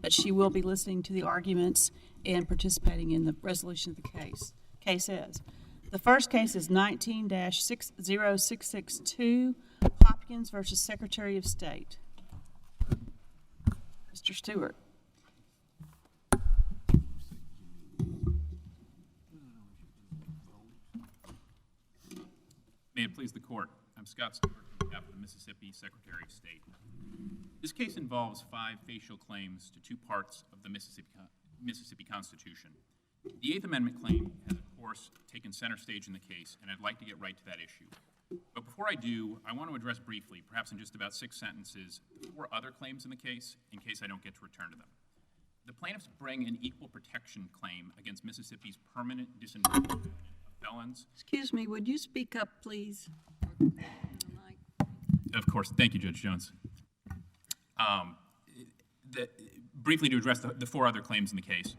but she will be listening to the arguments and participating in the resolution of the cases. The first case is 19-60662, Hopkins versus Secretary of State. Mr. Stewart. May it please the Court. I'm Scott Stewart on behalf of the Mississippi Secretary of State. This case involves 5 facial claims to 2 parts of the Mississippi Constitution. The Eighth Amendment claim has, of course, taken center stage in the case, and I'd like to get right to that issue. But before I do, I want to address briefly, perhaps in just about 6 sentences, the 4 other claims in the case, in case I don't get to return to them. The plaintiffs bring an equal protection claim against Mississippi's permanent disenfranchisement of felons. Excuse me, would you speak up, please? Of course. Thank you, Judge Jones. Briefly to address the 4 other claims in the case.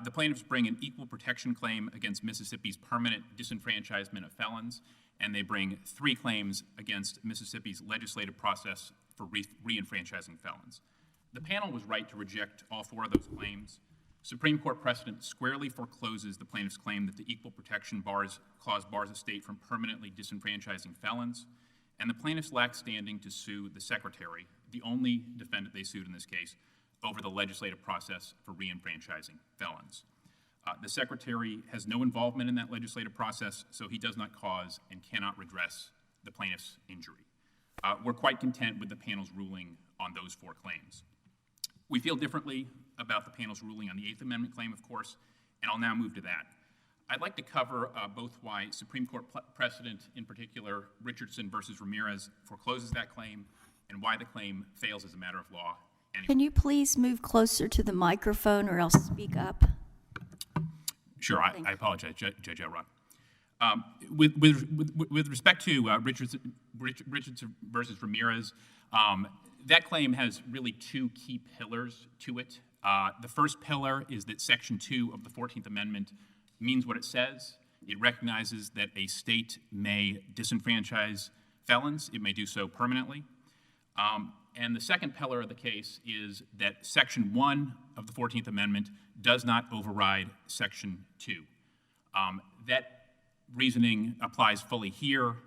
The plaintiffs bring an equal protection claim against Mississippi's permanent disenfranchisement of felons, and they bring 3 claims against Mississippi's legislative process for re-enfranchising felons. The panel was right to reject all 4 of those claims. Supreme Court precedent squarely forecloses the plaintiff's claim that the Equal Protection Clause bars a state from permanently disenfranchising felons, and the plaintiffs lack standing to sue the Secretary, the only defendant they sued in this case, over the legislative process for re-enfranchising felons. The Secretary has no involvement in that legislative process, so he does not cause and cannot redress the plaintiff's injury. We're quite content with the panel's ruling on those 4 claims. We feel differently about the panel's ruling on the Eighth Amendment claim, of course, and I'll now move to that. I'd like to cover both why Supreme Court precedent, in particular Richardson versus Ramirez, forecloses that claim, and why the claim fails as a matter of law. Can you please move closer to the microphone or else speak up? Sure, I apologize, Judge Elrod. With respect to Richardson versus Ramirez, that claim has really 2 key pillars to it. The first pillar is that Section 2 of the 14th Amendment means what it says. It recognizes that a state may disenfranchise felons. It may do so permanently. And the second pillar of the case is that Section 1 of the 14th Amendment does not override Section 2. That reasoning applies fully here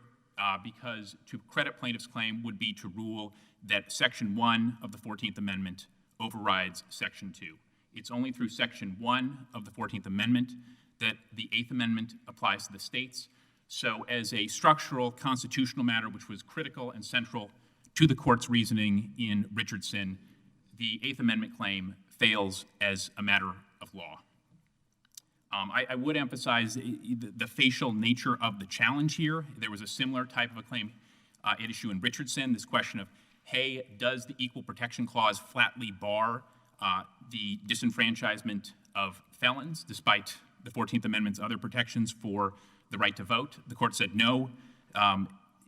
because to credit plaintiff's claim would be to rule that Section 1 of the 14th Amendment overrides Section 2. It's only through Section 1 of the 14th Amendment that the Eighth Amendment applies to the states. So as a structural constitutional matter, which was critical and central to the court's reasoning in Richardson, the Eighth Amendment claim fails as a matter of law. I would emphasize the facial nature of the challenge here. There was a similar type of a claim at issue in Richardson, this question of, hey, does the Equal Protection Clause flatly bar the disenfranchisement of felons, despite the 14th Amendment's other protections for the right to vote? The court said no,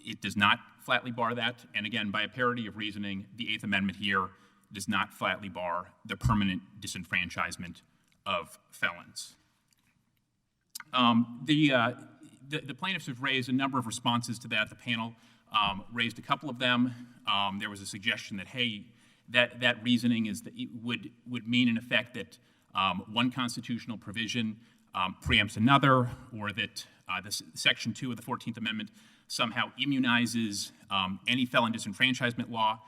it does not flatly bar that. And again, by a parity of reasoning, the Eighth Amendment here does not flatly bar the permanent disenfranchisement of felons. The plaintiffs have raised a number of responses to that. The panel raised a couple of them. There was a suggestion that, hey, that reasoning is that it would mean in effect that one constitutional provision preempts another, or that Section 2 of the 14th Amendment somehow immunizes any felon disenfranchisement law.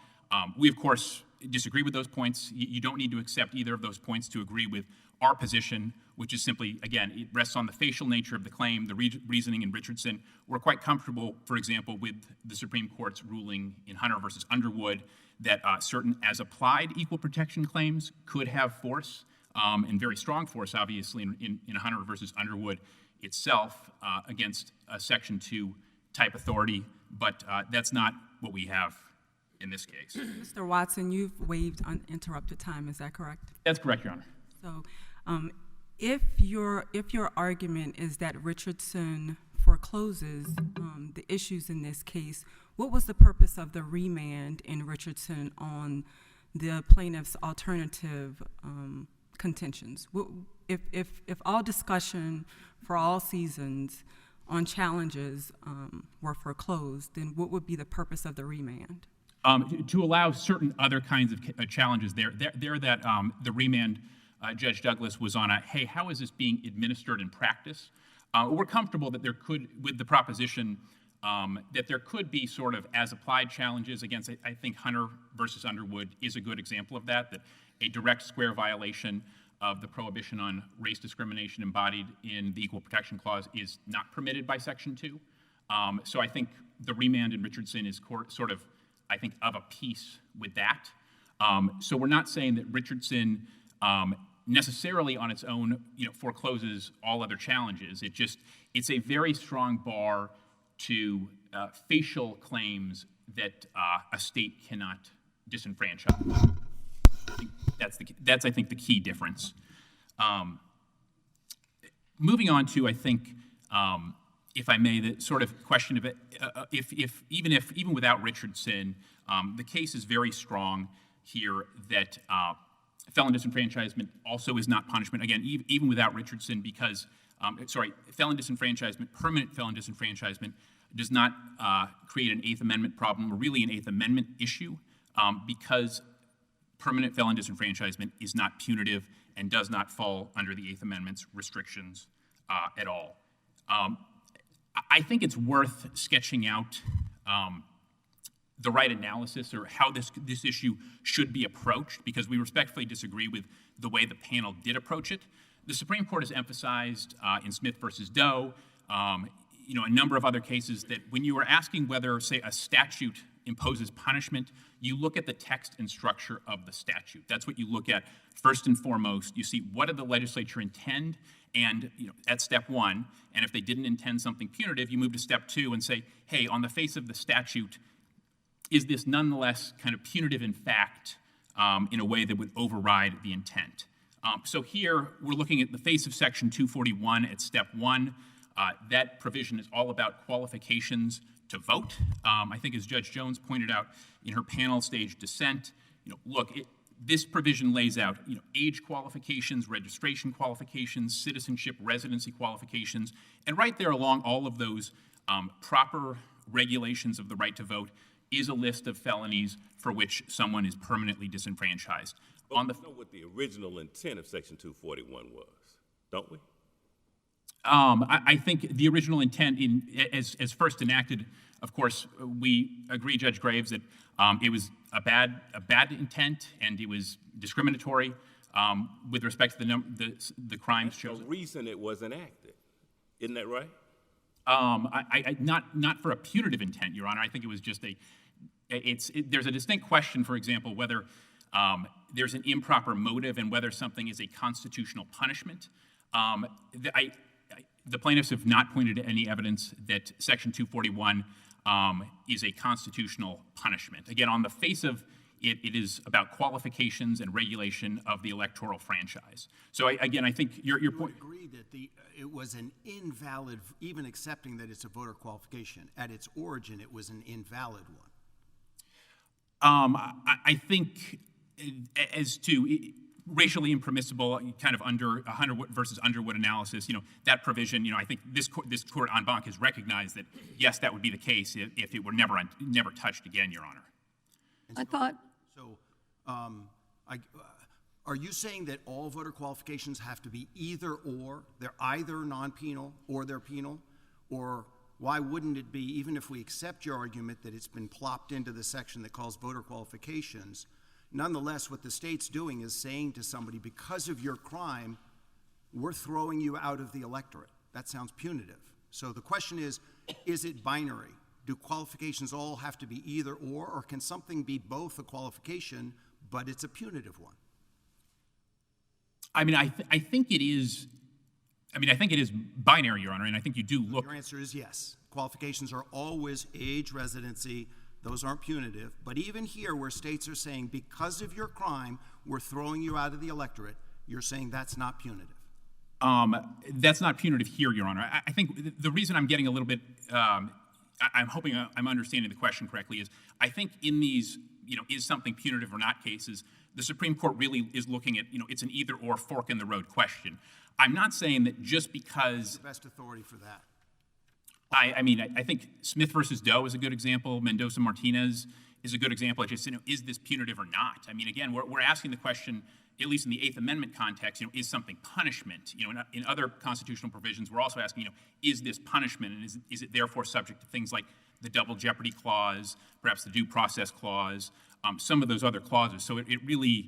We, of course, disagree with those points. You don't need to accept either of those points to agree with our position, which is simply, again, it rests on the facial nature of the claim, the reasoning in Richardson. We're quite comfortable, for example, with the Supreme Court's ruling in Hunter versus Underwood that certain as-applied equal protection claims could have force, and very strong force, obviously, in Hunter versus Underwood itself against a Section 2 type authority, but that's not what we have in this case. Mr. Watson, you've waived uninterrupted time, is that correct? That's correct, Your Honor. So if your argument is that Richardson forecloses the issues in this case, what was the purpose of the remand in Richardson on the plaintiff's alternative contentions? If all discussion for all seasons on challenges were foreclosed, then what would be the purpose of the remand? To allow certain other kinds of challenges there that the remand, Judge Douglas was on hey, how is this being administered in practice? We're comfortable that there could, with the proposition that there could be sort of as-applied challenges against, I think Hunter versus Underwood is a good example of that a direct square violation of the prohibition on race discrimination embodied in the Equal Protection Clause is not permitted by Section 2. So I think the remand in Richardson is sort of, I think, of a piece with that. So we're not saying that Richardson necessarily on its own, forecloses all other challenges. It's a very strong bar to facial claims that a state cannot disenfranchise. That's I think the key difference. Moving on to, I think, if I may, the sort of question of it, even without Richardson, the case is very strong here that felon disenfranchisement also is not punishment. Again, even without Richardson, because felon disenfranchisement, permanent felon disenfranchisement, does not create an Eighth Amendment problem, or really an Eighth Amendment issue, because permanent felon disenfranchisement is not punitive and does not fall under the Eighth Amendment's restrictions at all. I think it's worth sketching out the right analysis or how this issue should be approached, because we respectfully disagree with the way the panel did approach it. The Supreme Court has emphasized in Smith versus Doe, a number of other cases, that when you are asking whether, say, a statute imposes punishment, you look at the text and structure of the statute. That's what you look at first and foremost. You see, what did the legislature intend? And at step one, and if they didn't intend something punitive, you move to step two and say, hey, on the face of the statute, is this nonetheless kind of punitive in fact in a way that would override the intent? So here, we're looking at the face of Section 241 at step one. That provision is all about qualifications to vote. I think as Judge Jones pointed out in her panel stage dissent, this provision lays out age qualifications, registration qualifications, citizenship, residency qualifications, and right there along all of those proper regulations of the right to vote is a list of felonies for which someone is permanently disenfranchised. But we know what the original intent of Section 241 was, don't we? I think the original intent, as first enacted, of course, we agree, Judge Graves, that it was a bad intent and it was discriminatory with respect to the crimes chosen. That's the reason it was enacted, isn't that right? Not for a punitive intent, Your Honor. I think it was just there's a distinct question, for example, whether there's an improper motive and whether something is a constitutional punishment. The plaintiffs have not pointed to any evidence that Section 241 is a constitutional punishment. Again, on the face of it, it is about qualifications and regulation of the electoral franchise. So again, I think your point. You agree that it was an invalid, even accepting that it's a voter qualification, at its origin, it was an invalid one. I think as to racially impermissible, kind of under a Hunter versus Underwood analysis, that provision, I think this court en banc has recognized that, yes, that would be the case if it were never touched again, Your Honor. I thought. So, are you saying that all voter qualifications have to be either or? They're either non-penal or they're penal? Or why wouldn't it be, even if we accept your argument that it's been plopped into the section that calls voter qualifications, nonetheless, what the state's doing is saying to somebody, because of your crime, we're throwing you out of the electorate. That sounds punitive. So the question is it binary? Do qualifications all have to be either or can something be both a qualification, but it's a punitive one? I mean, I think it is. I think it is binary, Your Honor, and I think you do look. Your answer is yes. Qualifications are always age, residency. Those aren't punitive. But even here, where states are saying, because of your crime, we're throwing you out of the electorate, you're saying that's not punitive. That's not punitive here, Your Honor. I think the reason I'm getting a little bit, I'm hoping I'm understanding the question correctly, is I think in these, is something punitive or not cases, the Supreme Court really is looking at, it's an either or fork in the road question. I'm not saying that just because. What's the best authority for that? I think Smith versus Doe is a good example. Mendoza-Martinez is a good example of just, is this punitive or not? I mean, again, we're asking the question, at least in the Eighth Amendment context, is something punishment? In other constitutional provisions, we're also asking, is this punishment, and is it therefore subject to things like the double jeopardy clause, perhaps the due process clause, some of those other clauses. So it really,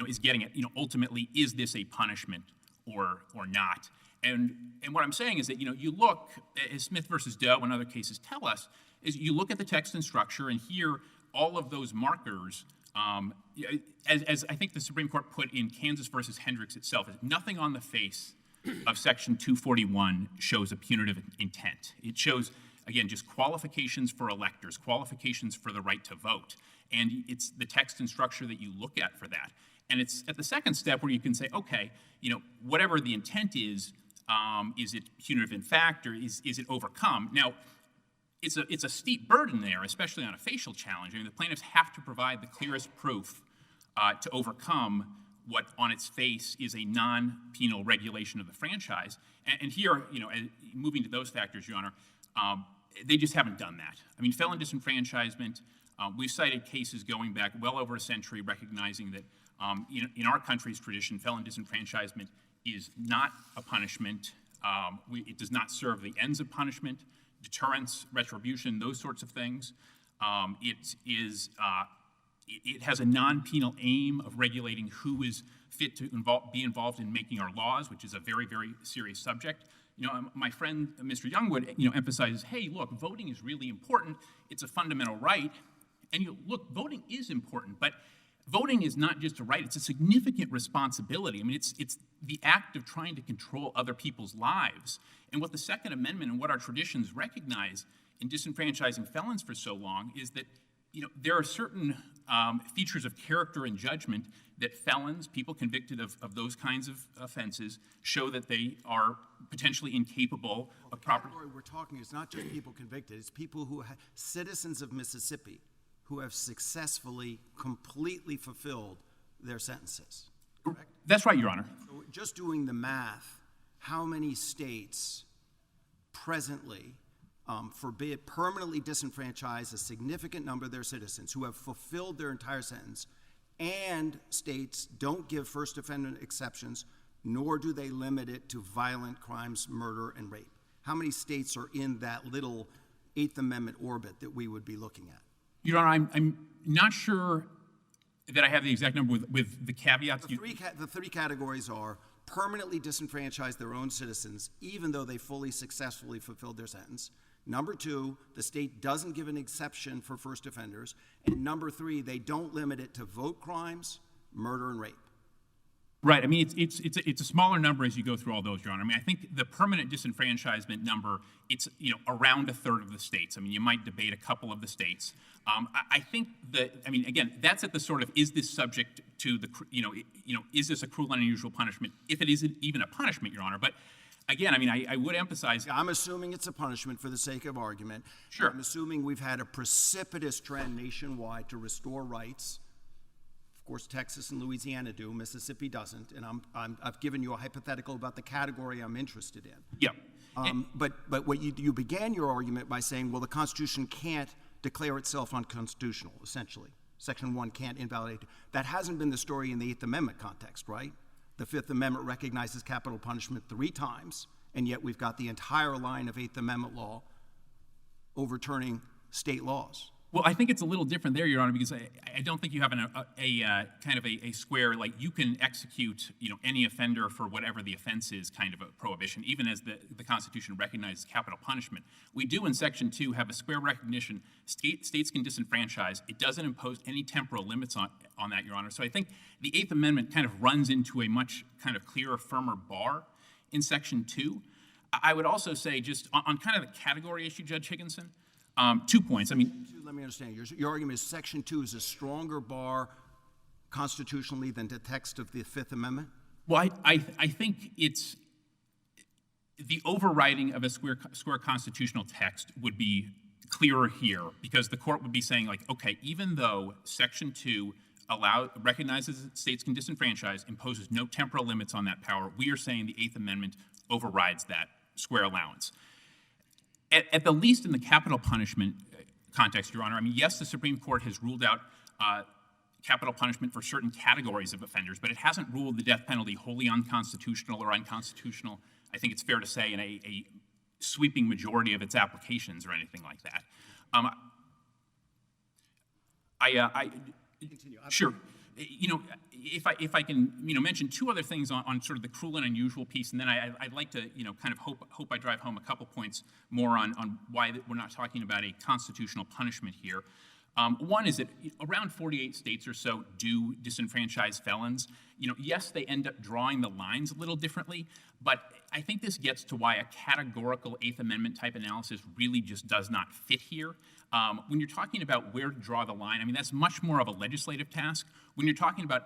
is getting at, ultimately, is this a punishment or not? And what I'm saying is that, you look, as Smith versus Doe and other cases tell us, is you look at the text and structure, and here, all of those markers, as I think the Supreme Court put in Kansas versus Hendricks itself, is nothing on the face of Section 241 shows a punitive intent. It shows, again, just qualifications for electors, qualifications for the right to vote. And it's the text and structure that you look at for that. And it's at the second step where you can say, okay, whatever the intent is it punitive in fact, or is it overcome? Now, it's a steep burden there, especially on a facial challenge. I mean, the plaintiffs have to provide the clearest proof to overcome what on its face is a non-penal regulation of the franchise. And here, moving to those factors, Your Honor, they just haven't done that. I mean, felon disenfranchisement, we've cited cases going back well over a century recognizing that in our country's tradition, felon disenfranchisement is not a punishment. It does not serve the ends of punishment, deterrence, retribution, those sorts of things. It has a non-penal aim of regulating who is fit to be involved in making our laws, which is a very, very serious subject. My friend, Mr. Youngwood, emphasizes, hey, look, voting is really important. It's a fundamental right. And look, voting is important, but voting is not just a right, it's a significant responsibility. I mean, it's the act of trying to control other people's lives. And what the Second Amendment and what our traditions recognize in disenfranchising felons for so long is that, there are certain features of character and judgment that felons, people convicted of those kinds of offenses, show that they are potentially incapable of proper. The category we're talking is not just people convicted, it's people who citizens of Mississippi who have successfully, completely fulfilled their sentences. Correct? That's right, Your Honor. So just doing the math, how many states presently permanently disenfranchise a significant number of their citizens who have fulfilled their entire sentence, and states don't give First Amendment exceptions, nor do they limit it to violent crimes, murder, and rape? How many states are in that little Eighth Amendment orbit that we would be looking at? Your Honor, I'm not sure that I have the exact number with the caveats. The three categories are permanently disenfranchise their own citizens, even though they fully successfully fulfilled their sentence. Number two, the state doesn't give an exception for first offenders. And number three, they don't limit it to vote crimes, murder, and rape. Right. I mean, it's a smaller number as you go through all those, Your Honor. I mean, I think the permanent disenfranchisement number, it's around a third of the states. I mean, you might debate a couple of the states. I think that, I mean, again, that's at the sort of, is this subject to the, is this a cruel and unusual punishment? If it isn't even a punishment, Your Honor. But again, I mean, I would emphasize. I'm assuming it's a punishment for the sake of argument. Sure. I'm assuming we've had a precipitous trend nationwide to restore rights. Of course, Texas and Louisiana do. Mississippi doesn't. And I've given you a hypothetical about the category I'm interested in. Yeah. But what you began your argument by saying, well, the Constitution can't declare itself unconstitutional, essentially. Section 1 can't invalidate. That hasn't been the story in the Eighth Amendment context, right? The Fifth Amendment recognizes capital punishment 3 times, and yet we've got the entire line of Eighth Amendment law overturning state laws. Well, I think it's a little different there, Your Honor, because I don't think you have kind of a square, like you can execute, any offender for whatever the offense is kind of a prohibition, even as the Constitution recognizes capital punishment. We do in Section 2 have a square recognition. States can disenfranchise. It doesn't impose any temporal limits on that, Your Honor. So I think the Eighth Amendment kind of runs into a much kind of clearer, firmer bar in Section 2. I would also say just on kind of the category issue, Judge Higginson, 2 points. I mean, let me understand. Your argument is Section 2 is a stronger bar constitutionally than the text of the Fifth Amendment? Well, I think it's the overriding of a square constitutional text would be clearer here, because the court would be saying, like, okay, even though Section 2 recognizes that states can disenfranchise, imposes no temporal limits on that power, we are saying the Eighth Amendment overrides that square allowance. At the least in the capital punishment context, Your Honor. I mean, yes, the Supreme Court has ruled out capital punishment for certain categories of offenders, but it hasn't ruled the death penalty wholly unconstitutional or unconstitutional, I think it's fair to say, in a sweeping majority of its applications or anything like that. Sure. You know, if I can, you know, mention two other things on sort of the cruel and unusual piece, and then I'd like to, you know, kind of hope I drive home a couple points more on why we're not talking about a constitutional punishment here. One is that around 48 states or so do disenfranchise felons. You know, yes, they end up drawing the lines a little differently, but I think this gets to why a categorical Eighth Amendment type analysis really just does not fit here. When you're talking about where to draw the line, I mean, that's much more of a legislative task. When you're talking about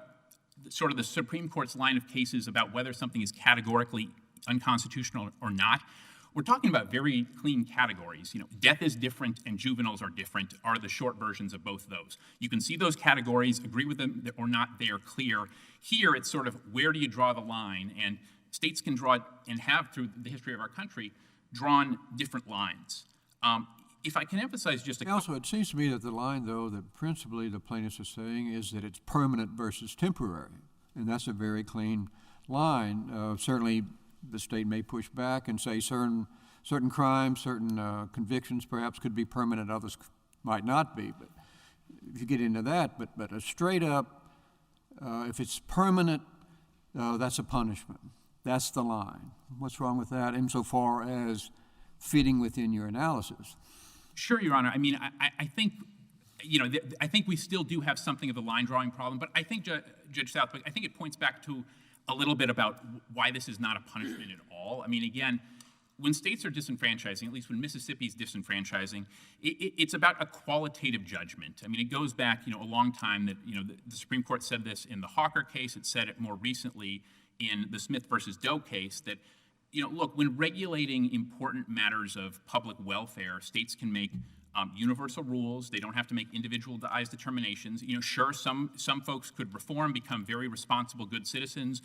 sort of the Supreme Court's line of cases about whether something is categorically unconstitutional or not, we're talking about very clean categories. You know, death is different and juveniles are different are the short versions of both of those. You can see those categories, agree with them or not, they are clear. Here, it's sort of where do you draw the line? And states can draw, and have through the history of our country, drawn different lines. If I can emphasize just a couple... Also, it seems to me that the line, though, that principally the plaintiffs are saying is that it's permanent versus temporary. And that's a very clean line. Certainly, the state may push back and say certain crimes, certain convictions perhaps could be permanent, others might not be. But if you get into that, but a straight up, if it's permanent, that's a punishment. That's the line. What's wrong with that insofar as fitting within your analysis? Sure, Your Honor. I mean, I think, you know, I think we still do have something of a line drawing problem, but I think, Judge Southwick, I think it points back to a little bit about why this is not a punishment at all. I mean, again, when states are disenfranchising, at least when Mississippi's disenfranchising, it's about a qualitative judgment. I mean, it goes back, you know, a long time that, you know, the Supreme Court said this in the Hawker case. It said it more recently in the Smith versus Doe case that, you know, look, when regulating important matters of public welfare, states can make universal rules. They don't have to make individualized determinations. You know, sure, some folks could reform, become very responsible, good citizens,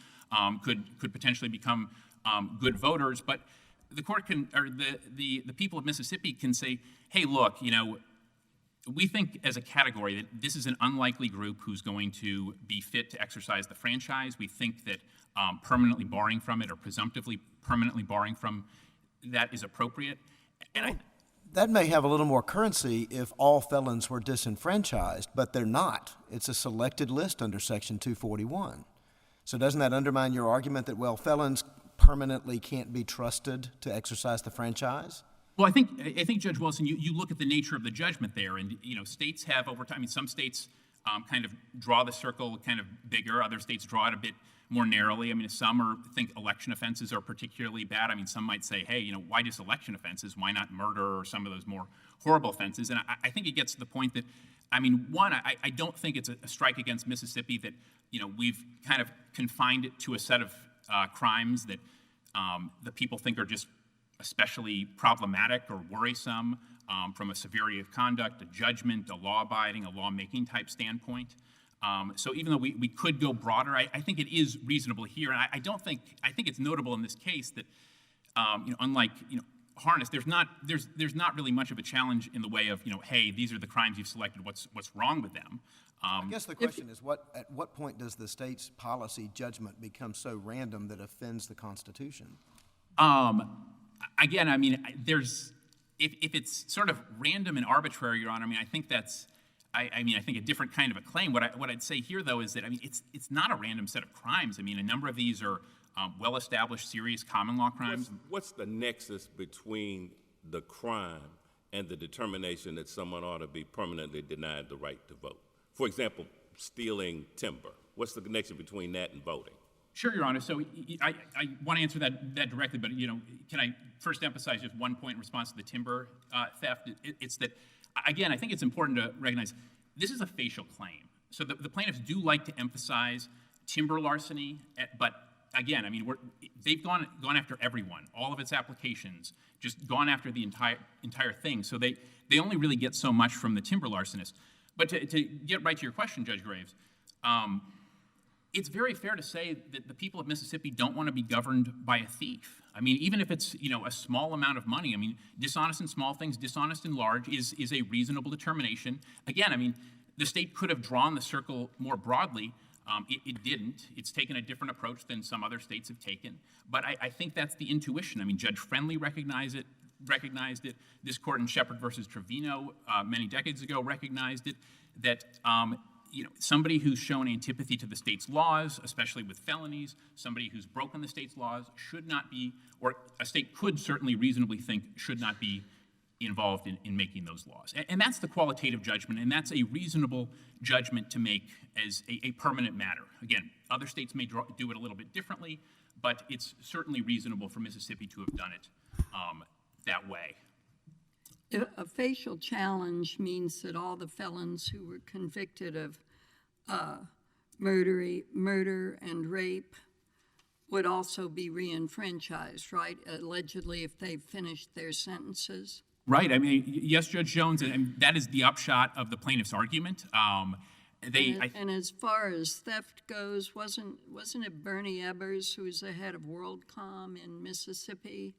could potentially become good voters, but the court can, or the people of Mississippi can say, hey, look, you know, we think as a category that this is an unlikely group who's going to be fit to exercise the franchise. We think that permanently barring from it or presumptively permanently barring from that is appropriate. And that may have a little more currency if all felons were disenfranchised, but they're not. It's a selected list under Section 241. So doesn't that undermine your argument that, well, felons permanently can't be trusted to exercise the franchise? Well, I think Judge Wilson, you look at the nature of the judgment there, and, you know, states have over time, I mean, some states kind of draw the circle kind of bigger, other states draw it a bit more narrowly. I mean, some think election offenses are particularly bad. I mean, some might say, hey, you know, why just election offenses? Why not murder or some of those more horrible offenses? And I think it gets to the point that, I mean, one, I don't think it's a strike against Mississippi that, you know, we've kind of confined it to a set of crimes that the people think are just especially problematic or worrisome from a severity of conduct, a judgment, a law-abiding, a law-making type standpoint. So even though we could go broader, I think it is reasonable here. And I think it's notable in this case that, you know, unlike, you know, Harness, there's not really much of a challenge in the way of, you know, hey, these are the crimes you've selected, what's wrong with them? I guess the question is, at what point does the state's policy judgment become so random that offends the Constitution? Again, I mean, if it's sort of random and arbitrary, Your Honor, I mean, I think that's, I think a different kind of a claim. What I'd say here, though, is that, I mean, it's not a random set of crimes. I mean, a number of these are well-established, serious common law crimes. What's the nexus between the crime and the determination that someone ought to be permanently denied the right to vote? For example, stealing timber. What's the connection between that and voting? Sure, Your Honor. So I want to answer that directly, but, you know, can I first emphasize just one point in response to the timber theft? It's that, again, I think it's important to recognize this is a facial claim. So the plaintiffs do like to emphasize timber larceny, but again, I mean, they've gone after everyone, all of its applications, just gone after the entire thing. So they only really get so much from the timber larcenist. But to get right to your question, Judge Graves, it's very fair to say that the people of Mississippi don't want to be governed by a thief. I mean, even if it's, a small amount of money, I mean, dishonest in small things, dishonest in large is a reasonable determination. Again, I mean, the state could have drawn the circle more broadly. It didn't. It's taken a different approach than some other states have taken. But I think that's the intuition. I mean, Judge Friendly recognized it. This court in Shepard versus Trevino many decades ago recognized it, that somebody who's shown antipathy to the state's laws, especially with felonies, somebody who's broken the state's laws should not be, or a state could certainly reasonably think should not be involved in making those laws. And that's the qualitative judgment, and that's a reasonable judgment to make as a permanent matter. Again, other states may do it a little bit differently, but it's certainly reasonable for Mississippi to have done it that way. A facial challenge means that all the felons who were convicted of murder and rape would also be re-enfranchised, right? Allegedly, if they've finished their sentences. Right. I mean, yes, Judge Jones, and that is the upshot of the plaintiff's argument. And as far as theft goes, wasn't it Bernie Ebbers who was the head of WorldCom in Mississippi?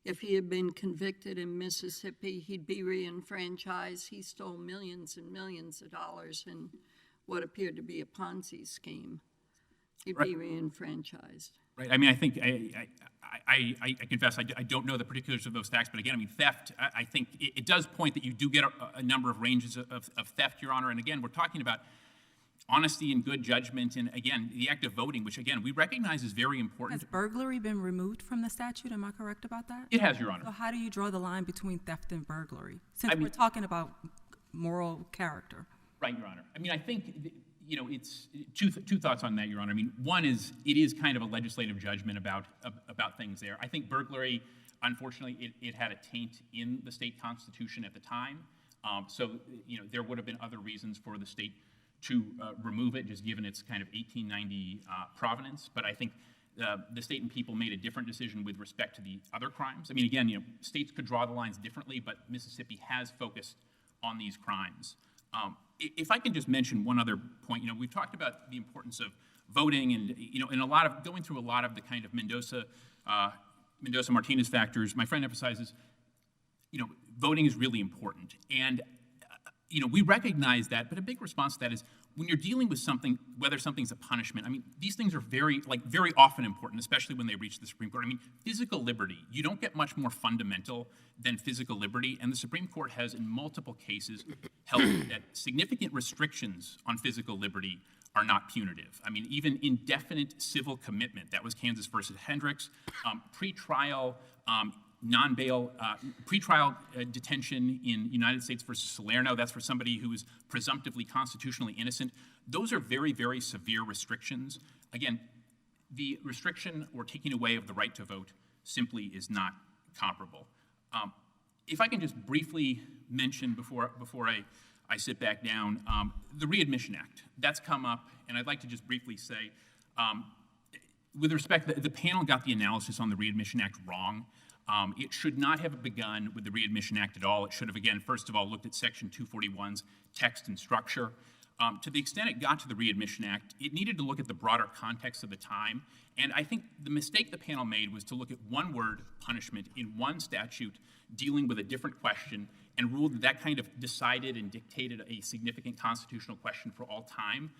If he had been convicted in Mississippi, he'd be re-enfranchised. He stole millions and millions of dollars in what appeared to be a Ponzi scheme. He'd be re-enfranchised. Right. I mean, I think I confess I don't know the particulars of those facts, but again, I mean, theft. I think it does point that you do get a number of ranges of theft, Your Honor. And again, we're talking about honesty and good judgment, and again, the act of voting, which again we recognize is very important. Has burglary been removed from the statute? Am I correct about that? It has, Your Honor. So how do you draw the line between theft and burglary? Since we're talking about moral character. Right, Your Honor. I mean, I think it's two thoughts on that, Your Honor. I mean, one is it is kind of a legislative judgment about things there. I think burglary, unfortunately, it had a taint in the state constitution at the time. So there would have been other reasons for the state to remove it, just given its kind of 1890 provenance. But I think the state and people made a different decision with respect to the other crimes. I mean, again, states could draw the lines differently, but Mississippi has focused on these crimes. If I can just mention one other point, we've talked about the importance of voting, and in going through a lot of the kind of Mendoza-Martinez factors. My friend emphasizes, voting is really important, and we recognize that, but a big response to that is when you're dealing with something, whether something's a punishment, I mean, these things are very often important, especially when they reach the Supreme Court. I mean, physical liberty, you don't get much more fundamental than physical liberty, and the Supreme Court has in multiple cases held that significant restrictions on physical liberty are not punitive. I mean, even indefinite civil commitment, that was Kansas versus Hendricks, pretrial non-bail, pretrial detention in United States versus Salerno, that's for somebody who is presumptively constitutionally innocent. Those are very, very severe restrictions. Again, the restriction or taking away of the right to vote simply is not comparable. If I can just briefly mention before I sit back down, the Readmission Act, that's come up, and I'd like to just briefly say, with respect, the panel got the analysis on the Readmission Act wrong. It should not have begun with the Readmission Act at all. It should have, again, first of all, looked at Section 241's text and structure. To the extent it got to the Readmission Act, it needed to look at the broader context of the time. And I think the mistake the panel made was to look at one word, punishment, in one statute dealing with a different question and ruled that that kind of decided and dictated a significant constitutional question for all time.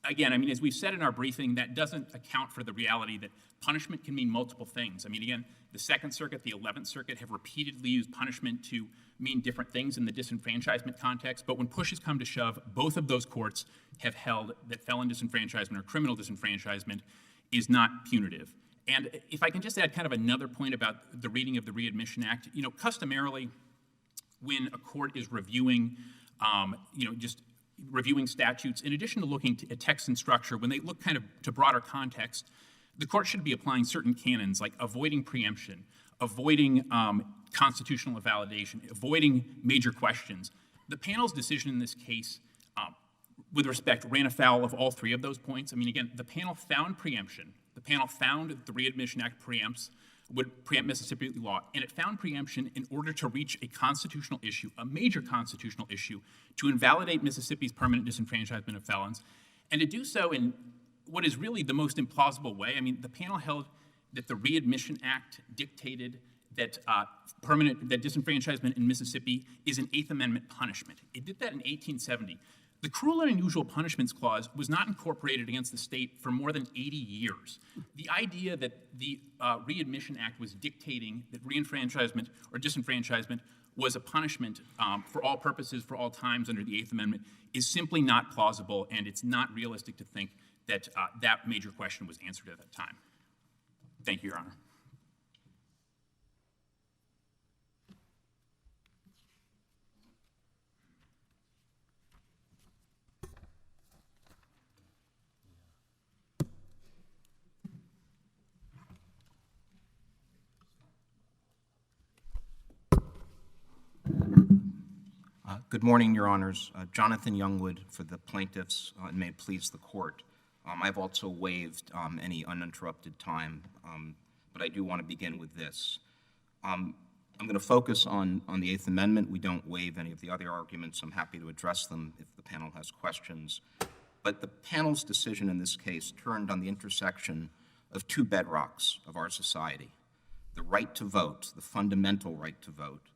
Again, I mean, as we've said in our briefing, that doesn't account for the reality that punishment can mean multiple things. I mean, again, the Second Circuit, the 11th Circuit have repeatedly used punishment to mean different things in the disenfranchisement context, but when push has come to shove, both of those courts have held that felon disenfranchisement or criminal disenfranchisement is not punitive. And if I can just add kind of another point about the reading of the Readmission Act, customarily when a court is reviewing, just reviewing statutes, in addition to looking at text and structure, when they look kind of to broader context, the court should be applying certain canons like avoiding preemption, avoiding constitutional invalidation, avoiding major questions. The panel's decision in this case, with respect, ran afoul of all three of those points. I mean, again, the panel found preemption. The panel found that the Readmission Act would preempt Mississippi law, and it found preemption in order to reach a constitutional issue, a major constitutional issue, to invalidate Mississippi's permanent disenfranchisement of felons. and to do so in what is really the most implausible way. I mean, the panel held that the Readmission Act dictated that that disenfranchisement in Mississippi is an Eighth Amendment punishment. It did that in 1870. The Cruel and Unusual Punishments Clause was not incorporated against the state for more than 80 years. The idea that the Readmission Act was dictating that reenfranchisement or disenfranchisement was a punishment for all purposes, for all times under the Eighth Amendment is simply not plausible, and it's not realistic to think that that major question was answered at that time. Thank you, Your Honor. Good morning, Your Honors. Jonathan Youngwood for the plaintiffs, and may it please the court. I've also waived any uninterrupted time, but I do want to begin with this. I'm going to focus on the Eighth Amendment. We don't waive any of the other arguments. I'm happy to address them if the panel has questions. But the panel's decision in this case turned on the intersection of two bedrocks of our society: the right to vote, the fundamental right to vote,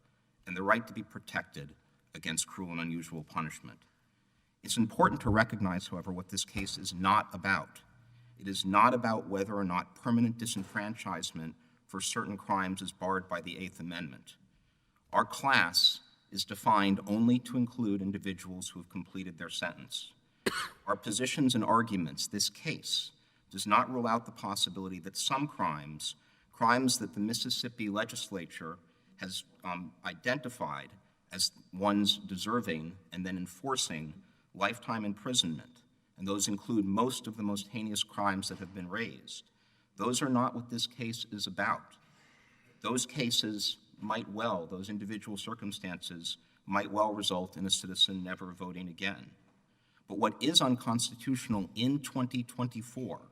and the right to be protected against cruel and unusual punishment. It's important to recognize, however, what this case is not about. It is not about whether or not permanent disenfranchisement for certain crimes is barred by the Eighth Amendment. Our class is defined only to include individuals who have completed their sentence. Our positions and arguments, this case, does not rule out the possibility that some crimes that the Mississippi legislature has identified as ones deserving and then enforcing lifetime imprisonment, and those include most of the most heinous crimes that have been raised. Those are not what this case is about. Those cases might well, those individual circumstances might well result in a citizen never voting again. But what is unconstitutional in 2024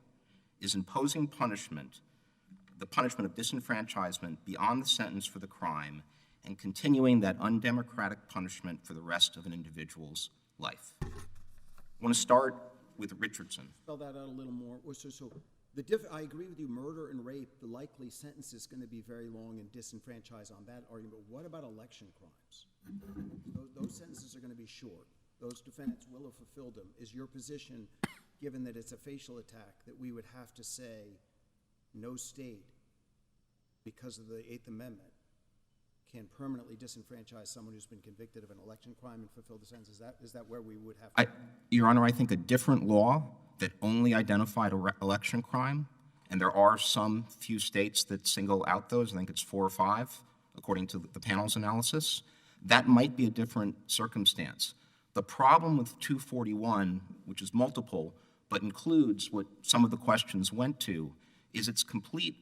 is imposing punishment, the punishment of disenfranchisement beyond the sentence for the crime, and continuing that undemocratic punishment for the rest of an individual's life. I want to start with Richardson. Spell that out a little more. I agree with you, murder and rape, the likely sentence is going to be very long and disenfranchise on that argument. But what about election crimes? Those sentences are going to be short. Those defendants will have fulfilled them. Is your position, given that it's a facial attack, that we would have to say no state, because of the Eighth Amendment, can permanently disenfranchise someone who's been convicted of an election crime and fulfill the sentence? Is that where we would have to? Your Honor, I think a different law that only identified an election crime, and there are some few states that single out those, I think it's 4 or 5, according to the panel's analysis, that might be a different circumstance. The problem with 241, which is multiple, but includes what some of the questions went to, is its complete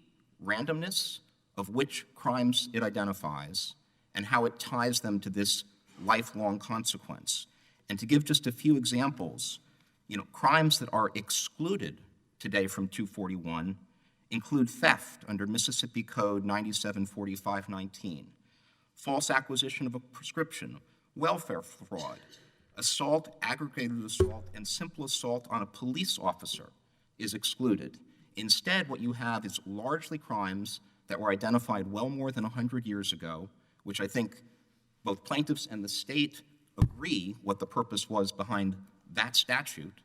randomness of which crimes it identifies and how it ties them to this lifelong consequence. And to give just a few examples, crimes that are excluded today from 241 include theft under Mississippi Code 974519, false acquisition of a prescription, welfare fraud, assault, aggravated assault, and simple assault on a police officer is excluded. Instead, what you have is largely crimes that were identified well more than 100 years ago, which I think both plaintiffs and the state agree what the purpose was behind that statute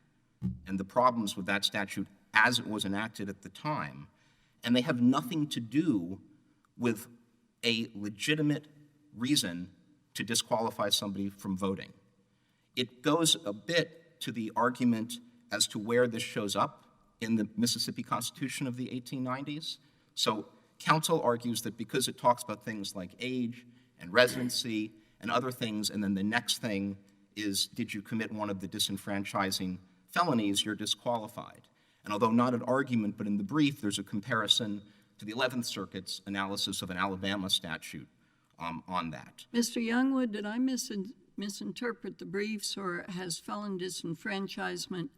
and the problems with that statute as it was enacted at the time. And they have nothing to do with a legitimate reason to disqualify somebody from voting. It goes a bit to the argument as to where this shows up in the Mississippi Constitution of the 1890s. So counsel argues that because it talks about things like age and residency and other things, and then the next thing is, did you commit one of the disenfranchising felonies, you're disqualified. And although not an argument, but in the brief, there's a comparison to the 11th Circuit's analysis of an Alabama statute on that. Mr. Youngwood, did I misinterpret the briefs, or has felon disenfranchisement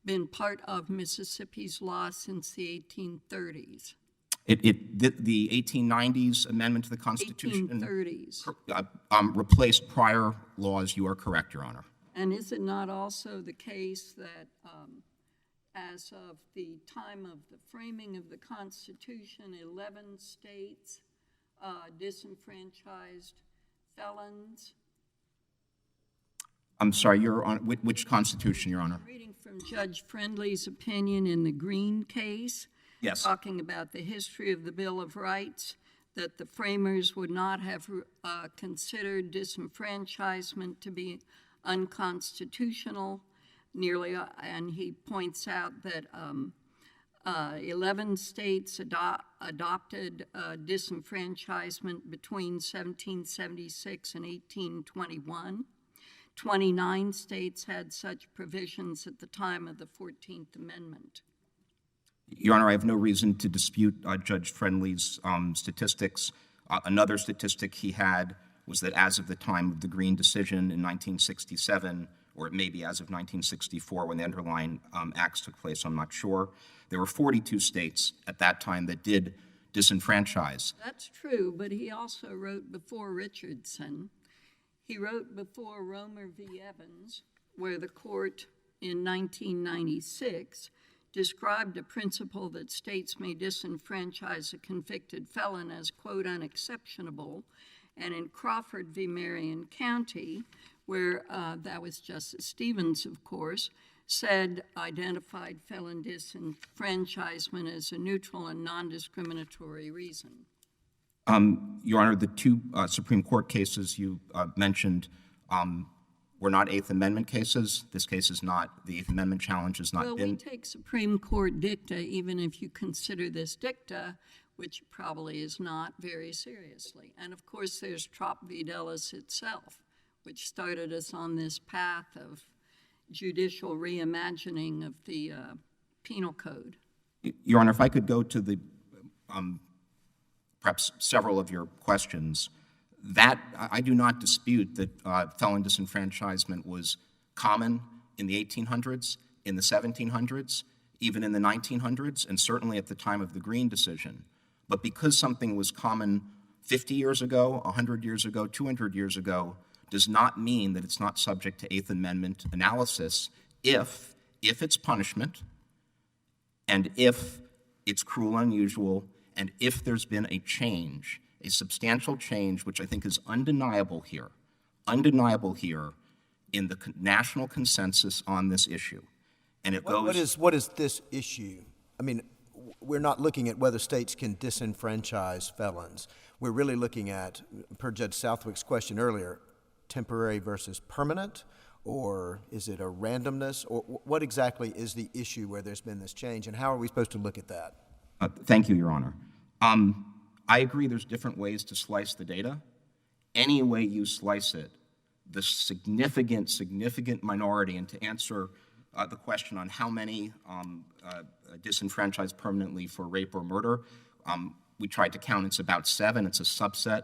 been part of Mississippi's law since the 1830s? The 1890s amendment to the Constitution 1830s. Replaced prior laws. You are correct, Your Honor. And is it not also the case that as of the time of the framing of the Constitution, 11 states disenfranchised felons. I'm sorry, you're on which Constitution, Your Honor? I'm reading from Judge Friendly's opinion in the Green case. Yes. Talking about the history of the Bill of Rights, that the framers would not have considered disenfranchisement to be unconstitutional. And he points out that 11 states adopted disenfranchisement between 1776 and 1821. 29 states had such provisions at the time of the 14th Amendment. Your Honor, I have no reason to dispute Judge Friendly's statistics. Another statistic he had was that as of the time of the Green decision in 1967, or it may be as of 1964 when the underlying acts took place, I'm not sure, there were 42 states at that time that did disenfranchise. That's true, but he also wrote before Richardson. He wrote before Romer v. Evans, where the court in 1996 described a principle that states may disenfranchise a convicted felon as, quote, unexceptionable. And in Crawford v. Marion County, where that was Justice Stevens, of course, identified felon disenfranchisement as a neutral and non-discriminatory reason. Your Honor, the two Supreme Court cases you mentioned were not Eighth Amendment cases. This case is not. The Eighth Amendment challenge has not been. Well, we take Supreme Court dicta, even if you consider this dicta, which probably is not, very seriously. And of course, there's Trop v. Dulles itself, which started us on this path of judicial reimagining of the penal code. Your Honor, if I could go to the perhaps several of your questions. That I do not dispute that felon disenfranchisement was common in the 1800s, in the 1700s, even in the 1900s, and certainly at the time of the Green decision. But because something was common 50 years ago, 100 years ago, 200 years ago, does not mean that it's not subject to Eighth Amendment analysis if it's punishment, and if it's cruel and unusual, and if there's been a change, a substantial change, which I think is undeniable here in the national consensus on this issue. And it goes... What is this issue? I mean, we're not looking at whether states can disenfranchise felons. We're really looking at, per Judge Southwick's question earlier, temporary versus permanent, or is it a randomness? Or what exactly is the issue where there's been this change, and how are we supposed to look at that? Thank you, Your Honor. I agree there's different ways to slice the data. Any way you slice it, the significant minority, and to answer the question on how many disenfranchised permanently for rape or murder, we tried to count, it's about 7. It's a subset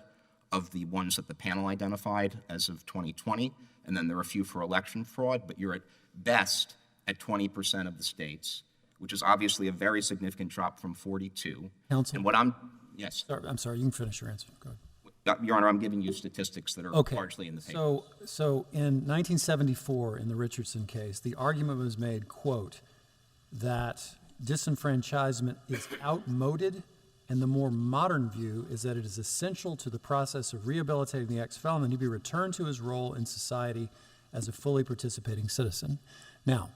of the ones that the panel identified as of 2020, and then there are a few for election fraud, but you're at best at 20% of the states, which is obviously a very significant drop from 42. Counsel? And what I'm, yes. I'm sorry, you can finish your answer. Go ahead. Your Honor, I'm giving you statistics that are largely in the papers. So in 1974, in the Richardson case, the argument was made, quote, that disenfranchisement is outmoded, and the more modern view is that it is essential to the process of rehabilitating the ex-felon to be returned to his role in society as a fully participating citizen. Now,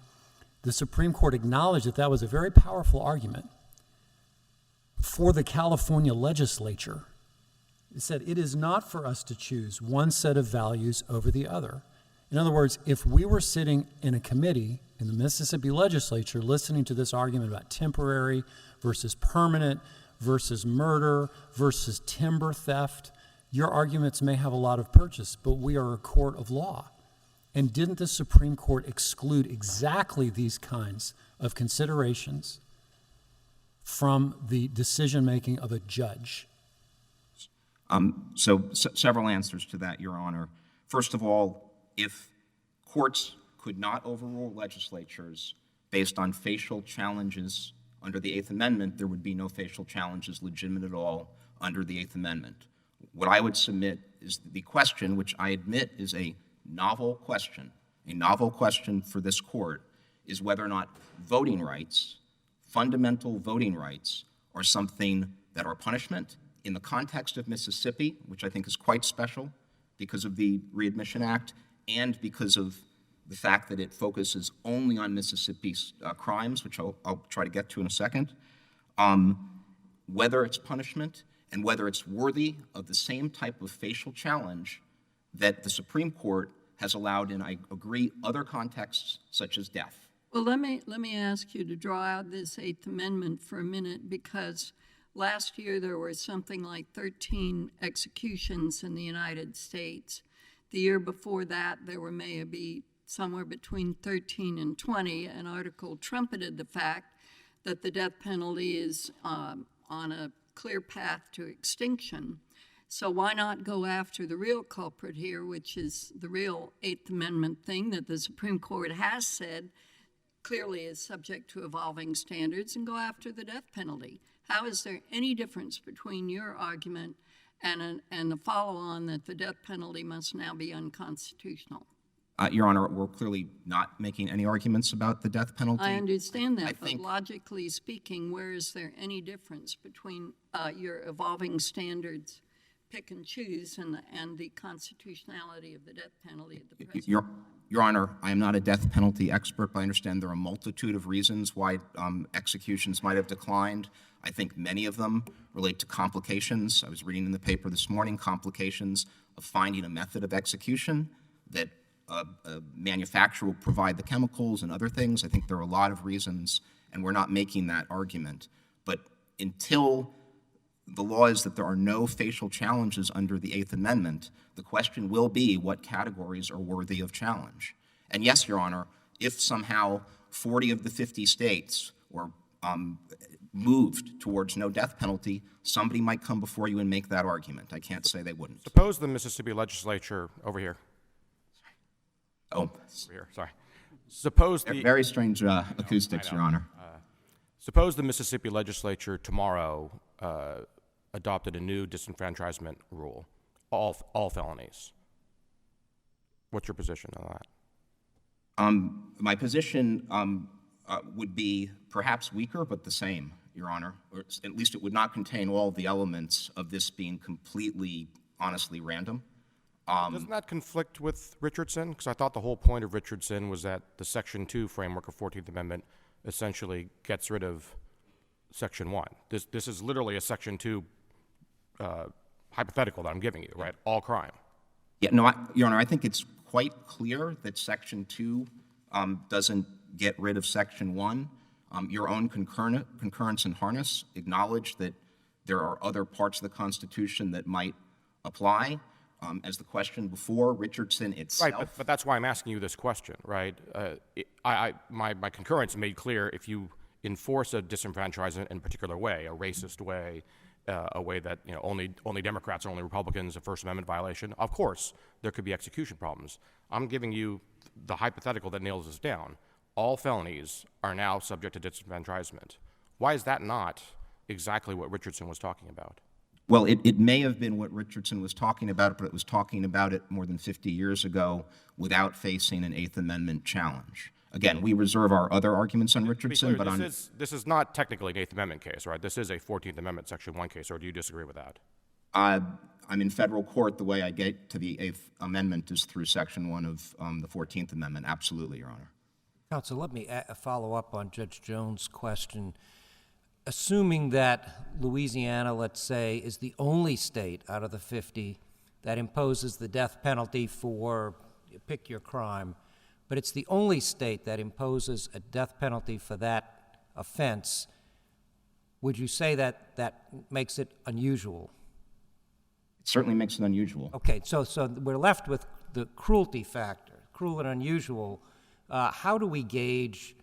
the Supreme Court acknowledged that that was a very powerful argument for the California legislature. It said it is not for us to choose one set of values over the other. In other words, if we were sitting in a committee in the Mississippi legislature listening to this argument about temporary versus permanent versus murder versus timber theft, your arguments may have a lot of purchase, but we are a court of law. And didn't the Supreme Court exclude exactly these kinds of considerations from the decision-making of a judge? Several answers to that, Your Honor. First of all, if courts could not overrule legislatures based on facial challenges under the Eighth Amendment, there would be no facial challenges legitimate at all under the Eighth Amendment. What I would submit is the question, which I admit is a novel question for this court, is whether or not voting rights, fundamental voting rights, are something that are punishment in the context of Mississippi, which I think is quite special because of the Readmission Act and because of the fact that it focuses only on Mississippi's crimes, which I'll try to get to in a second, whether it's punishment and whether it's worthy of the same type of facial challenge that the Supreme Court has allowed in, I agree, other contexts such as death. Well, let me ask you to draw out this Eighth Amendment for a minute, because last year there were something like 13 executions in the United States. The year before that, there were maybe somewhere between 13 and 20. An article trumpeted the fact that the death penalty is on a clear path to extinction. So why not go after the real culprit here, which is the real Eighth Amendment thing that the Supreme Court has said clearly is subject to evolving standards, and go after the death penalty? How is there any difference between your argument and the follow-on that the death penalty must now be unconstitutional? Your Honor, we're clearly not making any arguments about the death penalty. I understand that, but logically speaking, where is there any difference between your evolving standards, pick and choose, and the constitutionality of the death penalty at the present time? Your Honor, I am not a death penalty expert, but I understand there are a multitude of reasons why executions might have declined. I think many of them relate to complications. I was reading in the paper this morning, complications of finding a method of execution that a manufacturer will provide the chemicals and other things. I think there are a lot of reasons, and we're not making that argument. But until the law is that there are no facial challenges under the Eighth Amendment, the question will be what categories are worthy of challenge. And yes, Your Honor, if somehow 40 of the 50 states were moved towards no death penalty, somebody might come before you and make that argument. I can't say they wouldn't. Suppose the Mississippi legislature over here. Oh, over here. Sorry. Suppose the very strange acoustics, Your Honor. Suppose the Mississippi legislature tomorrow adopted a new disenfranchisement rule, all felonies. What's your position on that? My position would be perhaps weaker, but the same, Your Honor. Or at least it would not contain all the elements of this being completely, honestly random. Doesn't that conflict with Richardson? Because I thought the whole point of Richardson was that the Section 2 framework of 14th Amendment essentially gets rid of Section 1. This is literally a Section 2 hypothetical that I'm giving you, right? All crime. Yeah, no, Your Honor, I think it's quite clear that Section 2 doesn't get rid of Section 1. Your own concurrence and harness acknowledge that there are other parts of the Constitution that might apply. As the question before, Richardson itself. Right, but that's why I'm asking you this question, right? My concurrence made clear if you enforce a disenfranchisement in a particular way, a racist way, a way that only Democrats or only Republicans, a First Amendment violation, of course there could be execution problems. I'm giving you the hypothetical that nails this down. All felonies are now subject to disenfranchisement. Why is that not exactly what Richardson was talking about? Well, it may have been what Richardson was talking about, but it was talking about it more than 50 years ago without facing an Eighth Amendment challenge. Again, we reserve our other arguments on Richardson, but this is not technically an Eighth Amendment case, right? This is a 14th Amendment Section 1 case, or do you disagree with that? I'm in federal court. The way I get to the Eighth Amendment is through Section 1 of the 14th Amendment. Absolutely, Your Honor. Counsel, let me follow up on Judge Jones' question. Assuming that Louisiana, let's say, is the only state out of the 50 that imposes the death penalty for, pick your crime, but it's the only state that imposes a death penalty for that offense, would you say that that makes it unusual? It certainly makes it unusual. Okay, so we're left with the cruelty factor, cruel and unusual. How do we gauge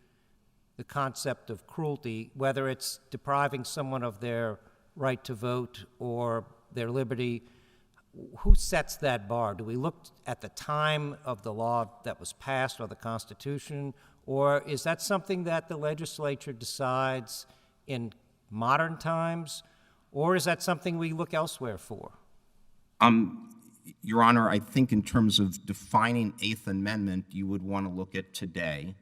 the concept of cruelty, whether it's depriving someone of their right to vote or their liberty? Who sets that bar? Do we look at the time of the law that was passed or the Constitution, or is that something that the legislature decides in modern times, or is that something we look elsewhere for? Your Honor, I think in terms of defining Eighth Amendment, you would want to look at today.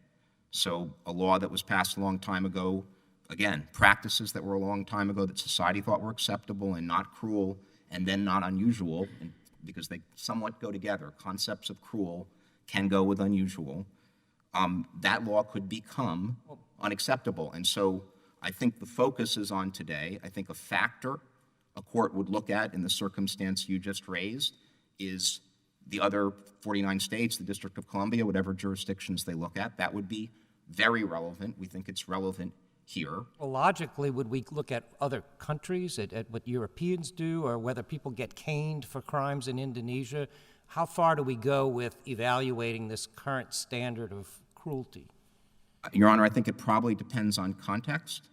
So a law that was passed a long time ago, again, practices that were a long time ago that society thought were acceptable and not cruel and then not unusual, and because they somewhat go together. Concepts of cruel can go with unusual. That law could become unacceptable. And so I think the focus is on today. I think a factor a court would look at in the circumstance you just raised is the other 49 states, the District of Columbia, whatever jurisdictions they look at. That would be very relevant. We think it's relevant here. Well, logically, would we look at other countries, at what Europeans do, or whether people get caned for crimes in Indonesia? How far do we go with evaluating this current standard of cruelty? Your Honor, I think it probably depends on context.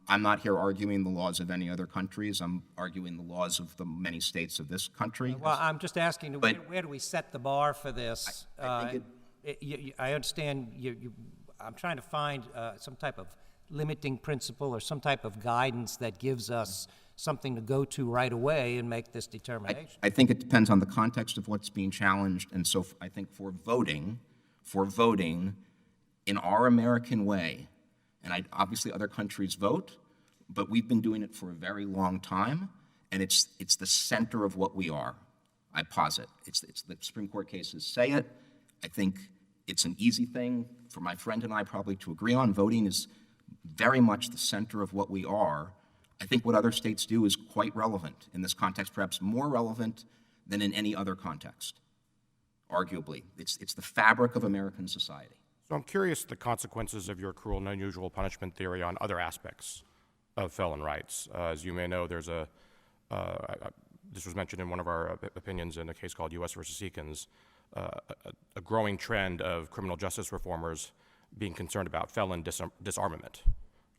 I'm not here arguing the laws of any other countries. I'm arguing the laws of the many states of this country. Well, I'm just asking, where do we set the bar for this? I understand I'm trying to find some type of limiting principle or some type of guidance that gives us something to go to right away and make this determination. I think it depends on the context of what's being challenged. And so I think for voting in our American way, and obviously other countries vote, but we've been doing it for a very long time, and it's the center of what we are, I posit. It's the Supreme Court cases say it. I think it's an easy thing for my friend and I probably to agree on. Voting is very much the center of what we are. I think what other states do is quite relevant in this context, perhaps more relevant than in any other context, arguably. It's the fabric of American society. So I'm curious the consequences of your cruel and unusual punishment theory on other aspects of felon rights. As you may know, there's this was mentioned in one of our opinions in a case called U.S. versus Hopkins, a growing trend of criminal justice reformers being concerned about felon disarmament.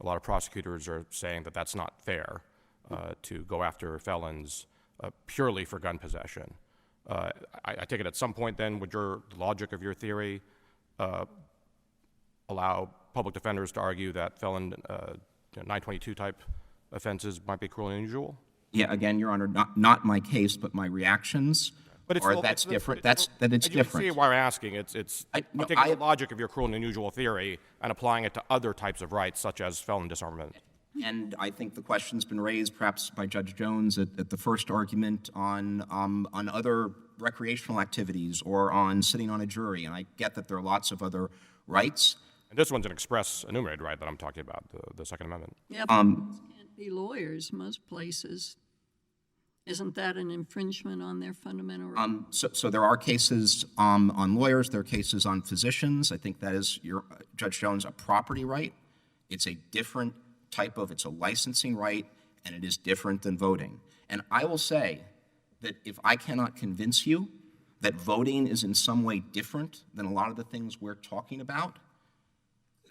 A lot of prosecutors are saying that that's not fair to go after felons purely for gun possession. I take it at some point then, would the logic of your theory allow public defenders to argue that felon 922 type offenses might be cruel and unusual? Yeah, again, Your Honor, not my case, but my reactions are that's different. It's different. You see why I'm asking. I'm taking the logic of your cruel and unusual theory and applying it to other types of rights, such as felon disarmament. And I think the question's been raised, perhaps by Judge Jones at the first argument on other recreational activities or on sitting on a jury. And I get that there are lots of other rights. And this one's an express enumerated right that I'm talking about, the Second Amendment. Yeah, but can't be lawyers most places. Isn't that an infringement on their fundamental rights? So there are cases on lawyers, there are cases on physicians. I think that is, Judge Jones, a property right. It's a different type of, it's a licensing right, and it is different than voting. And I will say that if I cannot convince you that voting is in some way different than a lot of the things we're talking about,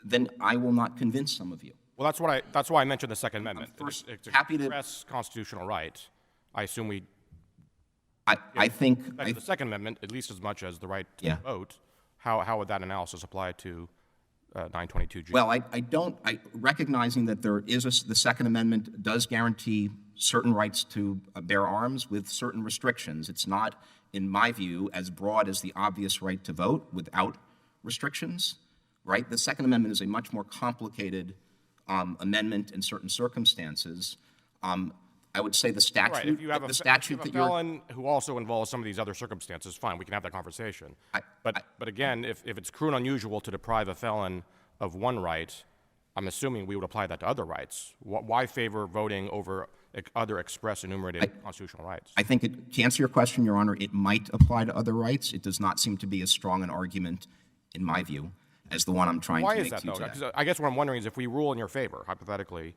then I will not convince some of you. Well, that's why I mentioned the Second Amendment. First, it's happy to express constitutional right. I assume I think the Second Amendment, at least as much as the right to Yeah. vote. How would that analysis apply to 922G? Well, recognizing that the Second Amendment does guarantee certain rights to bear arms with certain restrictions. It's not, in my view, as broad as the obvious right to vote without restrictions, right? The Second Amendment is a much more complicated amendment in certain circumstances. I would say the statute. Right. If you have a felon who also involves some of these other circumstances, fine, we can have that conversation. But again, if it's cruel and unusual to deprive a felon of one right, I'm assuming we would apply that to other rights. Why favor voting over other express enumerated constitutional rights? I think to answer your question, Your Honor, it might apply to other rights. It does not seem to be as strong an argument, in my view, as the one I'm trying to make to you today. Why is that, though? Because I guess what I'm wondering is if we rule in your favor, hypothetically,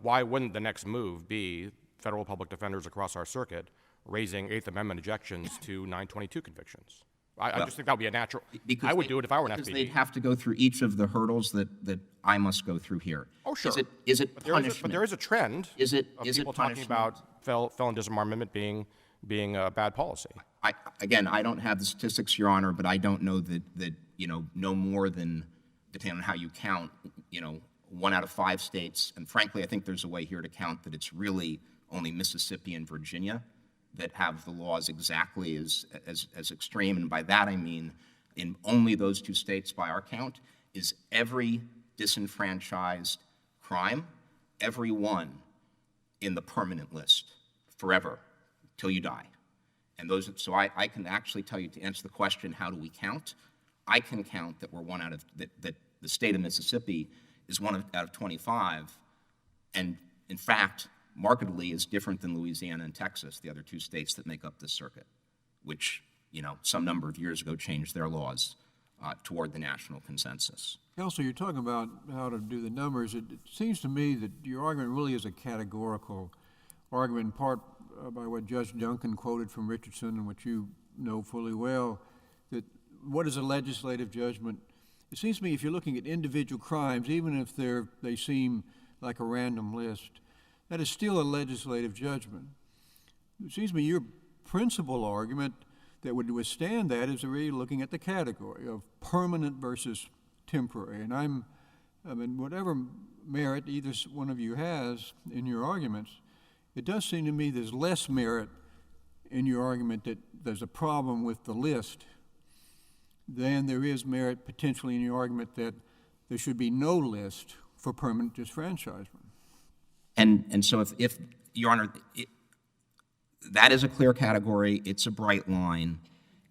why wouldn't the next move be federal public defenders across our circuit raising Eighth Amendment objections to 922 convictions? I just think that would be a natural. I would do it if I were an FPD. Because they'd have to go through each of the hurdles that I must go through here. Oh, sure. Is it punishment? But there is a trend of people talking about felon disarmament being a bad policy. Again, I don't have the statistics, Your Honor, but I don't know that no more than, depending on how you count, 1 out of 5 states, and frankly, I think there's a way here to count that it's really only Mississippi and Virginia that have the laws exactly as extreme, and by that I mean in only those 2 states by our count, is every disenfranchised crime, every one in the permanent list forever till you die. And those, so I can actually tell you, to answer the question, how do we count? I can count that we're one out of, that the state of Mississippi is out of 25, and in fact, markedly is different than Louisiana and Texas, the other two states that make up this circuit, which, some number of years ago changed their laws toward the national consensus. Counsel, you're talking about how to do the numbers. It seems to me that your argument really is a categorical argument, in part by what Judge Duncan quoted from Richardson and what you know fully well, that what is a legislative judgment? It seems to me if you're looking at individual crimes, even if they seem like a random list, that is still a legislative judgment. It seems to me your principal argument that would withstand that is really looking at the category of permanent versus temporary. And I mean, whatever merit either one of you has in your arguments, it does seem to me there's less merit in your argument that there's a problem with the list than there is merit potentially in your argument that there should be no list for permanent disfranchisement. And so if Your Honor, that is a clear category, it's a bright line,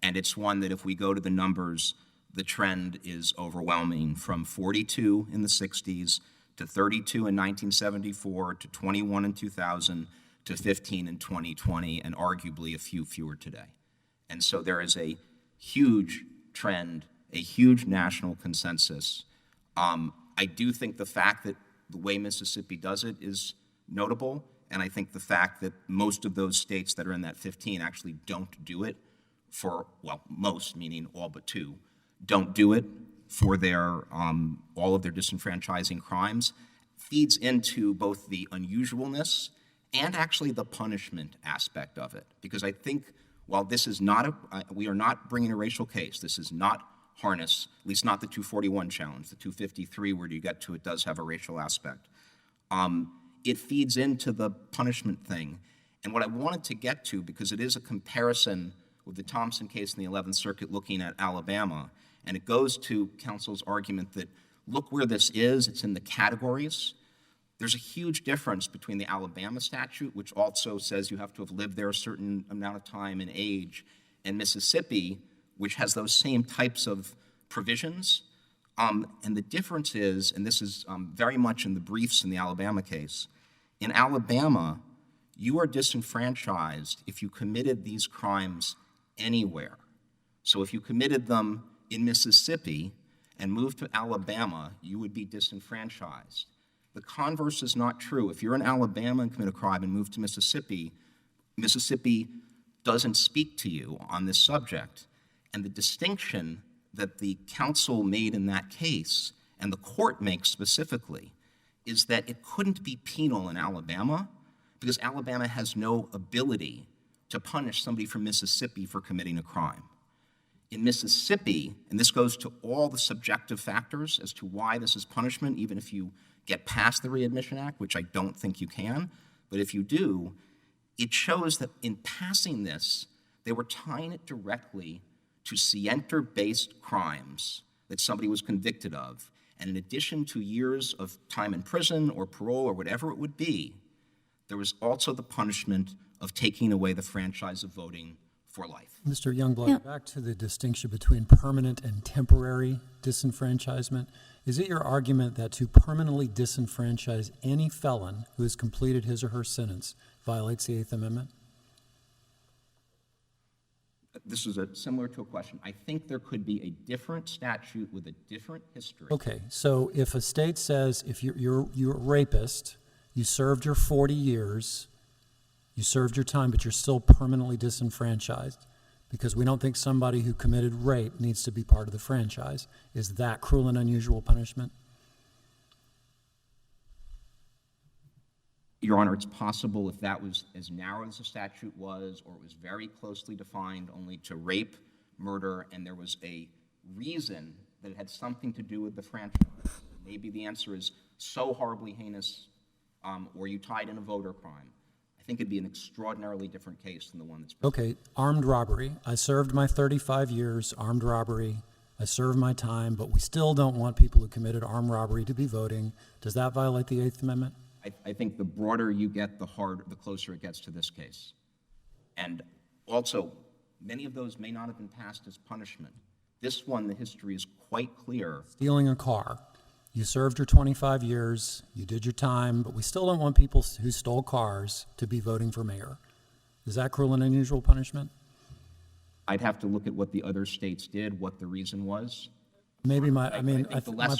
and it's one that if we go to the numbers, the trend is overwhelming, from 42 in the 60s to 32 in 1974 to 21 in 2000 to 15 in 2020, and arguably a few fewer today. And so there is a huge trend, a huge national consensus. I do think the fact that the way Mississippi does it is notable, and I think the fact that most of those states that are in that 15 actually don't do it for, well, most, meaning all but two, don't do it for their all of their disenfranchising crimes, feeds into both the unusualness and actually the punishment aspect of it. Because I think while this is not we are not bringing a racial case, this is not harness, at least not the 241 challenge. The 253, where you get to it, does have a racial aspect. It feeds into the punishment thing. And what I wanted to get to, because it is a comparison with the Thompson case in the 11th Circuit looking at Alabama, and it goes to counsel's argument that, look where this is, it's in the categories. There's a huge difference between the Alabama statute, which also says you have to have lived there a certain amount of time and age, and Mississippi, which has those same types of provisions. And the difference is, and this is very much in the briefs in the Alabama case, in Alabama, you are disenfranchised if you committed these crimes anywhere. So if you committed them in Mississippi and moved to Alabama, you would be disenfranchised. The converse is not true. If you're in Alabama and commit a crime and move to Mississippi, Mississippi doesn't speak to you on this subject. And the distinction that the counsel made in that case, and the court makes specifically, is that it couldn't be penal in Alabama because Alabama has no ability to punish somebody from Mississippi for committing a crime. In Mississippi, and this goes to all the subjective factors as to why this is punishment, even if you get past the Readmission Act, which I don't think you can, but if you do, it shows that in passing this, they were tying it directly to scienter-based crimes that somebody was convicted of. And in addition to years of time in prison or parole or whatever it would be, there was also the punishment of taking away the franchise of voting for life. Mr. Youngblood, back to the distinction between permanent and temporary disenfranchisement. Is it your argument that to permanently disenfranchise any felon who has completed his or her sentence violates the Eighth Amendment? This is similar to a question. I think there could be a different statute with a different history. Okay, so if a state says if you're a rapist, you served your 40 years, you served your time, but you're still permanently disenfranchised because we don't think somebody who committed rape needs to be part of the franchise, is that cruel and unusual punishment? Your Honor, it's possible if that was as narrow as the statute was, or it was very closely defined only to rape, murder, and there was a reason that it had something to do with the franchise. Maybe the answer is so horribly heinous, or you tied in a voter crime. I think it'd be an extraordinarily different case than the one that's presented. Okay, armed robbery. I served my 35 years, armed robbery. I served my time, but we still don't want people who committed armed robbery to be voting. Does that violate the Eighth Amendment? I think the broader you get, the closer it gets to this case. And also, many of those may not have been passed as punishment. This one, the history is quite clear. Stealing a car. You served your 25 years, you did your time, but we still don't want people who stole cars to be voting for mayor. Is that cruel and unusual punishment? I'd have to look at what the other states did, what the reason was. Maybe my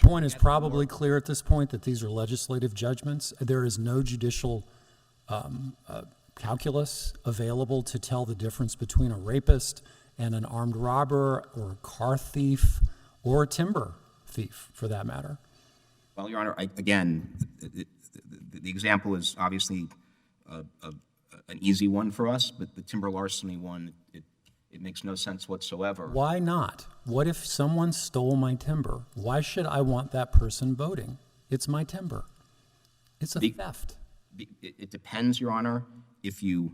point is probably clear at this point that these are legislative judgments. There is no judicial calculus available to tell the difference between a rapist and an armed robber or a car thief or a timber thief, for that matter. Well, Your Honor, again, the example is obviously an easy one for us, but the timber larceny one, it makes no sense whatsoever. Why not? What if someone stole my timber? Why should I want that person voting? It's my timber. It's a theft. It depends, Your Honor, if you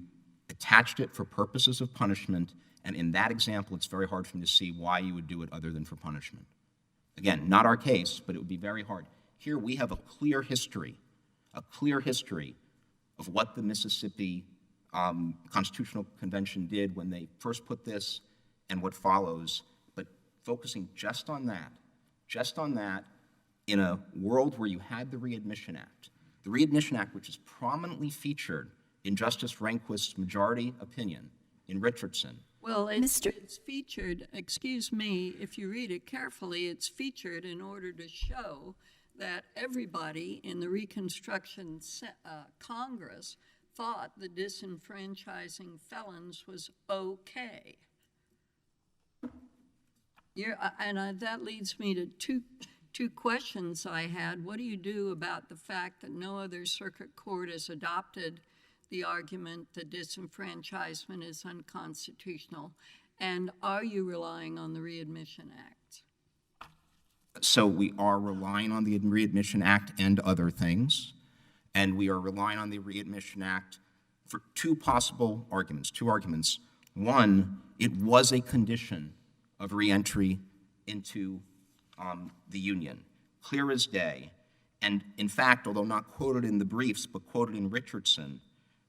attached it for purposes of punishment, and in that example, it's very hard for me to see why you would do it other than for punishment. Again, not our case, but it would be very hard. Here we have a clear history of what the Mississippi Constitutional Convention did when they first put this and what follows, but focusing just on that in a world where you had the Readmission Act. The Readmission Act, which is prominently featured in Justice Rehnquist's majority opinion in Richardson. Well, it's featured, excuse me, if you read it carefully, it's featured in order to show that everybody in the Reconstruction Congress thought the disenfranchising felons was okay. That leads me to two questions I had. What do you do about the fact that no other circuit court has adopted the argument that disenfranchisement is unconstitutional? And are you relying on the Readmission Act? So we are relying on the Readmission Act and other things. And we are relying on the Readmission Act for two arguments. One, it was a condition of reentry into the Union, clear as day. And in fact, although not quoted in the briefs, but quoted in Richardson,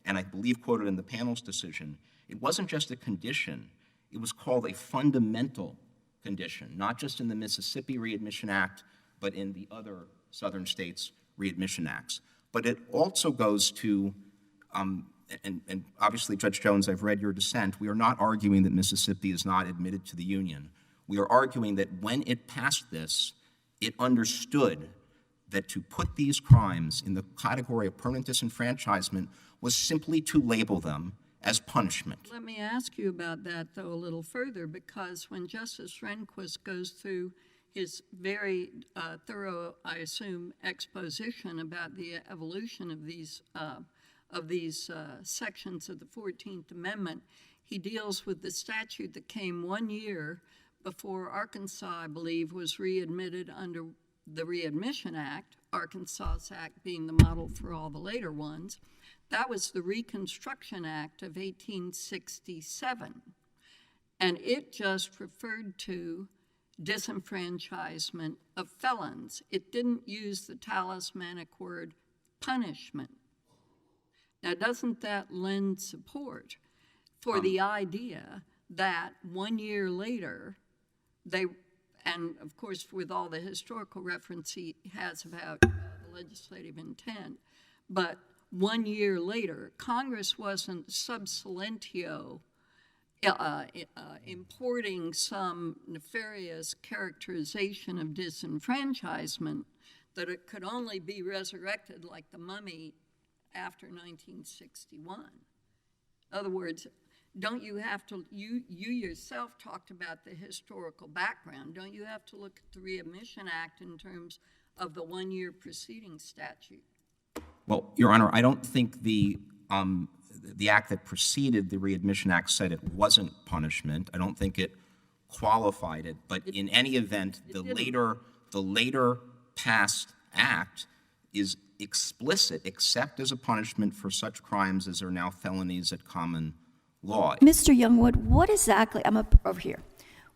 and I believe quoted in the panel's decision, it wasn't just a condition, it was called a fundamental condition, not just in the Mississippi Readmission Act, but in the other southern states' Readmission Acts. But it also goes to, and obviously, Judge Jones, I've read your dissent. We are not arguing that Mississippi is not admitted to the Union. We are arguing that when it passed this, it understood that to put these crimes in the category of permanent disenfranchisement was simply to label them as punishment. Let me ask you about that, though, a little further, because when Justice Rehnquist goes through his very thorough, I assume, exposition about the evolution of these sections of the 14th Amendment, he deals with the statute that came 1 year before Arkansas, I believe, was readmitted under the Readmission Act, Arkansas Act being the model for all the later ones. That was the Reconstruction Act of 1867. And it just referred to disenfranchisement of felons. It didn't use the talismanic word punishment. Now, doesn't that lend support for the idea that 1 year later, and of course with all the historical reference he has about the legislative intent, but 1 year later, Congress wasn't sub silentio importing some nefarious characterization of disenfranchisement that it could only be resurrected like the mummy after 1961. In other words, don't you have to, you yourself talked about the historical background, don't you have to look at the Readmission Act in terms of the 1 year preceding statute? Well, Your Honor, I don't think the act that preceded the Readmission Act said it wasn't punishment. I don't think it qualified it. But in any event, the later passed act is explicit, except as a punishment for such crimes as are now felonies at common law. Mr. Youngwood, what exactly, I'm up over here,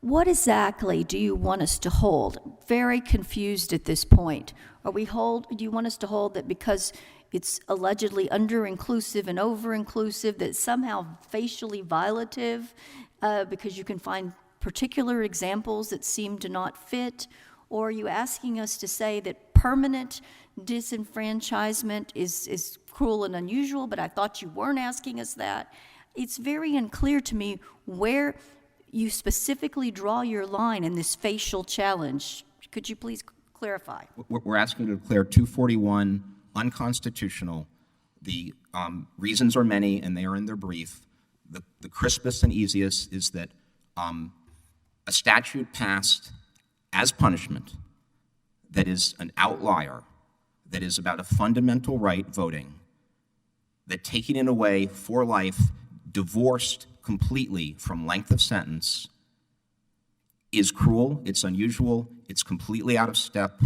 What exactly do you want us to hold? Very confused at this point. Do you want us to hold that because it's allegedly under-inclusive and over-inclusive, that somehow facially violative, because you can find particular examples that seem to not fit? Or are you asking us to say that permanent disenfranchisement is cruel and unusual, but I thought you weren't asking us that? It's very unclear to me where you specifically draw your line in this facial challenge. Could you please clarify? We're asking to declare 241 unconstitutional. The reasons are many, and they are in their brief. The crispest and easiest is that a statute passed as punishment that is an outlier, that is about a fundamental right, voting, that taking it away for life, divorced completely from length of sentence, is cruel, it's unusual, it's completely out of step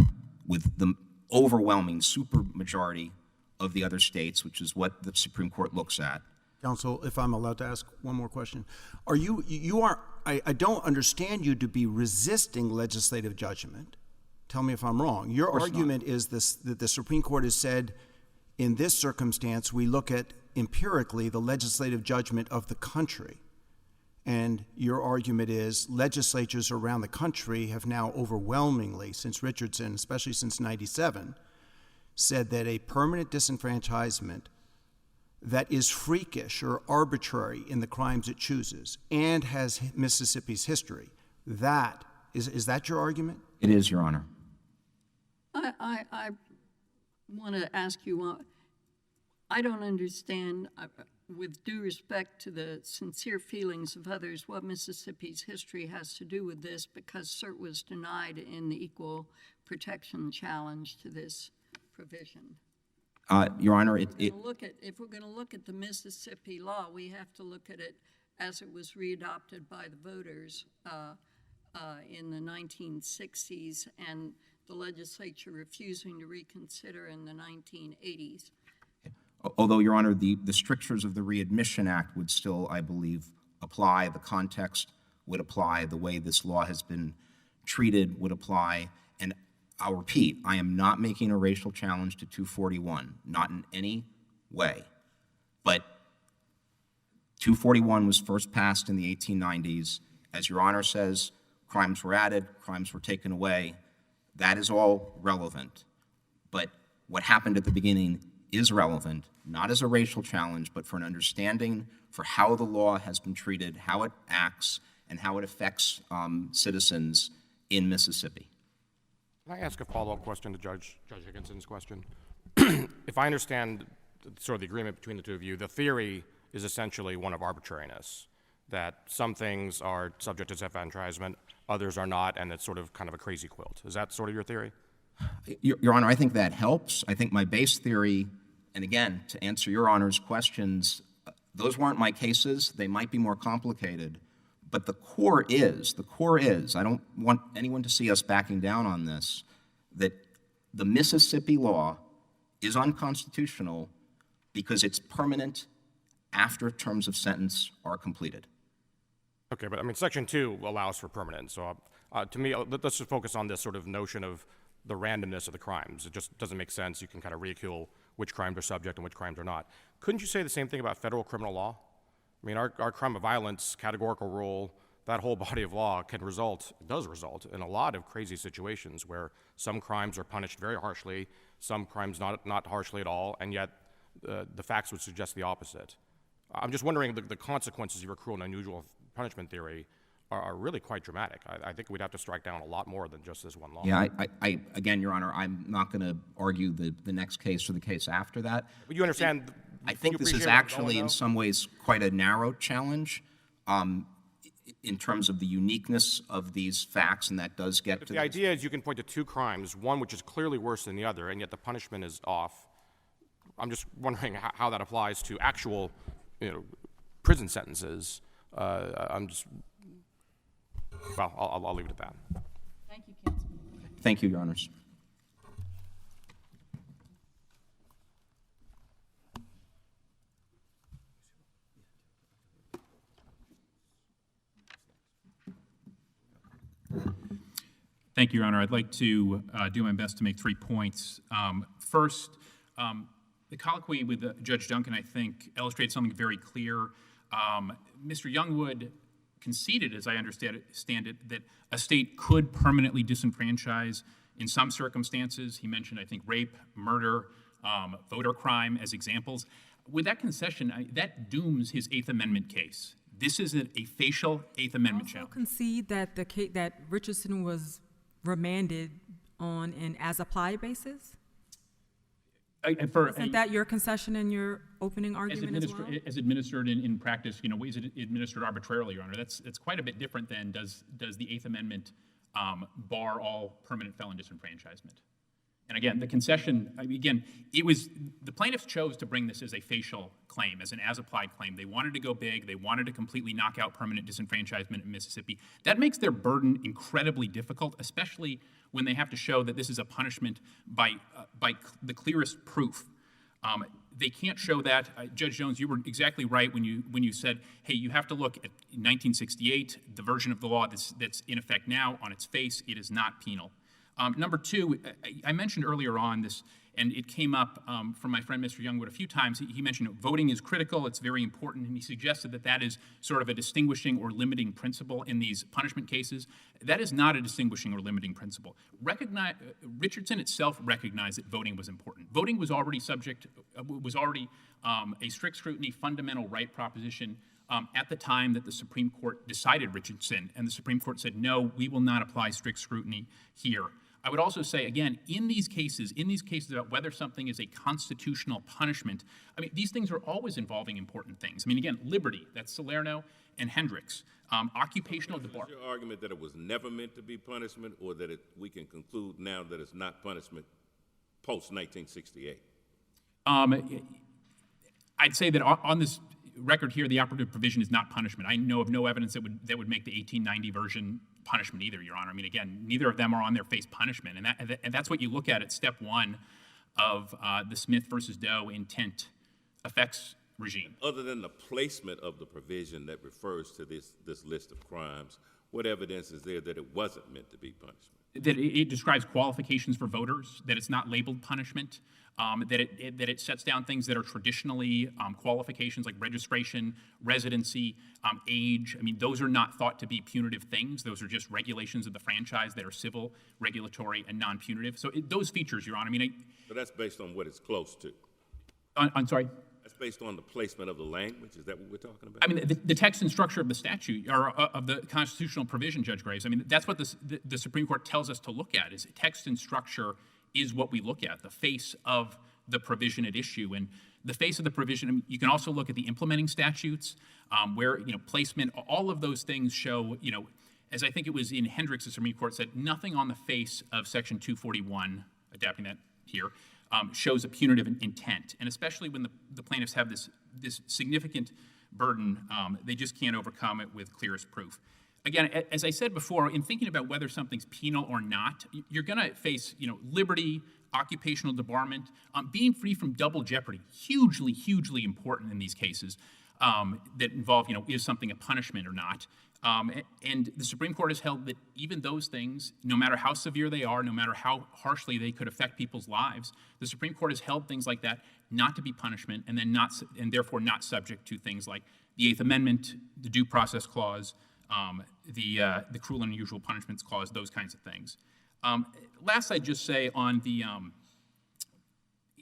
with the overwhelming supermajority of the other states, which is what the Supreme Court looks at. Counsel, if I'm allowed to ask one more question. I don't understand you to be resisting legislative judgment. Tell me if I'm wrong. Your argument is that the Supreme Court has said, in this circumstance, we look at empirically the legislative judgment of the country. And your argument is legislatures around the country have now overwhelmingly, since Richardson, especially since 97, said that a permanent disenfranchisement that is freakish or arbitrary in the crimes it chooses and has Mississippi's history, is that your argument? It is, Your Honor. I want to ask you, I don't understand, with due respect to the sincere feelings of others, what Mississippi's history has to do with this, because cert was denied in the equal protection challenge to this provision. Your Honor, if we're going to look at the Mississippi law, we have to look at it as it was readopted by the voters in the 1960s and the legislature refusing to reconsider in the 1980s. Although, Your Honor, the strictures of the Readmission Act would still, I believe, apply. The context would apply. The way this law has been treated would apply. And I'll repeat, I am not making a racial challenge to 241, not in any way. But 241 was first passed in the 1890s. As Your Honor says, crimes were added, crimes were taken away. That is all relevant. But what happened at the beginning is relevant, not as a racial challenge, but for an understanding for how the law has been treated, how it acts, and how it affects citizens in Mississippi. Can I ask a follow-up question to Judge Higginson's question? If I understand sort of the agreement between the two of you, the theory is essentially one of arbitrariness, that some things are subject to disenfranchisement, others are not, and it's sort of kind of a crazy quilt. Is that sort of your theory? Your Honor, I think that helps. I think my base theory, and again, to answer Your Honor's questions, those weren't my cases. They might be more complicated. But the core is, I don't want anyone to see us backing down on this, that the Mississippi law is unconstitutional because it's permanent after terms of sentence are completed. Okay, but I mean, Section 2 allows for permanence. So to me, let's just focus on this sort of notion of the randomness of the crimes. It just doesn't make sense. You can kind of ridicule which crimes are subject and which crimes are not. Couldn't you say the same thing about federal criminal law? I mean, our crime of violence categorical rule, that whole body of law does result in a lot of crazy situations where some crimes are punished very harshly, some crimes not harshly at all, and yet the facts would suggest the opposite. I'm just wondering, the consequences of your cruel and unusual punishment theory are really quite dramatic. I think we'd have to strike down a lot more than just this one law. Yeah, again, Your Honor, I'm not going to argue the next case or the case after that. But you understand? I think this is actually, in some ways, quite a narrow challenge in terms of the uniqueness of these facts, and that does get to the idea is you can point to two crimes, one which is clearly worse than the other, and yet the punishment is off. I'm just wondering how that applies to actual, prison sentences. I'll leave it at that. Thank you, Counsel. Thank you, Your Honors. Thank you, Your Honor. I'd like to do my best to make 3 points. First, the colloquy with Judge Duncan, I think, illustrates something very clear. Mr. Youngwood conceded, as I understand it, that a state could permanently disenfranchise in some circumstances. He mentioned, I think, rape, murder, voter crime as examples. With that concession, that dooms his Eighth Amendment case. This is a facial Eighth Amendment Also challenge. concede that that Richardson was remanded on an as-applied basis? Isn't that your concession in your opening argument as well? As administered in practice, is it administered arbitrarily, Your Honor? That's quite a bit different than does the Eighth Amendment bar all permanent felon disenfranchisement. And again, the concession, the plaintiffs chose to bring this as a facial claim, as an as-applied claim. They wanted to go big. They wanted to completely knock out permanent disenfranchisement in Mississippi. That makes their burden incredibly difficult, especially when they have to show that this is a punishment by the clearest proof. They can't show that. Judge Jones, you were exactly right when you said, hey, you have to look at 1968, the version of the law that's in effect now. On its face, it is not penal. Number two, I mentioned earlier on this, and it came up from my friend Mr. Youngwood a few times. He mentioned voting is critical, it's very important, and he suggested that is sort of a distinguishing or limiting principle in these punishment cases. That is not a distinguishing or limiting principle. Richardson itself recognized that voting was important. Voting was already a strict scrutiny fundamental right proposition at the time that the Supreme Court decided Richardson, and the Supreme Court said, no, we will not apply strict scrutiny here. I would also say, again, in these cases about whether something is a constitutional punishment, these things are always involving important things. Again, liberty, that's Salerno and Hendricks. Occupational debarment. Is your argument that it was never meant to be punishment, or that we can conclude now that it's not punishment post-1968? I'd say that on this record here, the operative provision is not punishment. I know of no evidence that would make the 1890 version punishment either, Your Honor. Again, neither of them are on their face punishment, and that's what you look at step one of the Smith versus Doe intent effects regime. Other than the placement of the provision that refers to this list of crimes, what evidence is there that it wasn't meant to be punishment? That it describes qualifications for voters, that it's not labeled punishment, that it sets down things that are traditionally qualifications like registration, residency, age. Those are not thought to be punitive things. Those are just regulations of the franchise that are civil, regulatory, and non-punitive. So those features, Your Honor. So that's based on what it's close to? I'm sorry? That's based on the placement of the language? Is that what we're talking about? The text and structure of the statute, or of the constitutional provision, Judge Graves. That's what the Supreme Court tells us to look at, is text and structure is what we look at, the face of the provision at issue. And the face of the provision, you can also look at the implementing statutes, where, placement, all of those things show, as I think it was in Hendricks, the Supreme Court said, nothing on the face of Section 241, adapting that here, shows a punitive intent. And especially when the plaintiffs have this significant burden, they just can't overcome it with clearest proof. Again, as I said before, in thinking about whether something's penal or not, you're going to face, liberty, occupational debarment, being free from double jeopardy, hugely, hugely important in these cases that involve, is something a punishment or not. And the Supreme Court has held that even those things, no matter how severe they are, no matter how harshly they could affect people's lives, the Supreme Court has held things like that not to be punishment, and therefore not subject to things like the Eighth Amendment, the Due Process Clause, the Cruel and Unusual Punishments Clause, those kinds of things. Last, I'd just say on the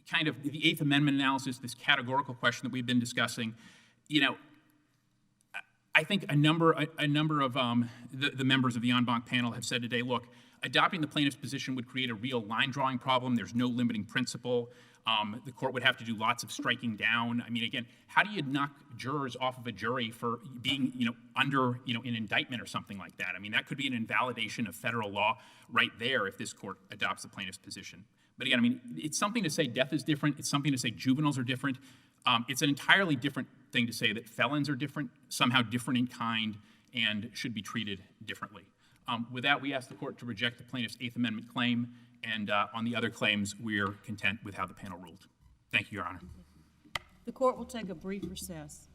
kind of the Eighth Amendment analysis, this categorical question that we've been discussing, I think a number of the members of the en banc panel have said today, look, adopting the plaintiff's position would create a real line drawing problem. There's no limiting principle. The court would have to do lots of striking down. Again, how do you knock jurors off of a jury for being, under, an indictment or something like that? That could be an invalidation of federal law right there if this court adopts the plaintiff's position. But again, it's something to say death is different. It's something to say juveniles are different. It's an entirely different thing to say that felons are different, somehow different in kind, and should be treated differently. With that, we ask the court to reject the plaintiff's Eighth Amendment claim, and on the other claims, we're content with how the panel ruled. Thank you, Your Honor. The court will take a brief recess.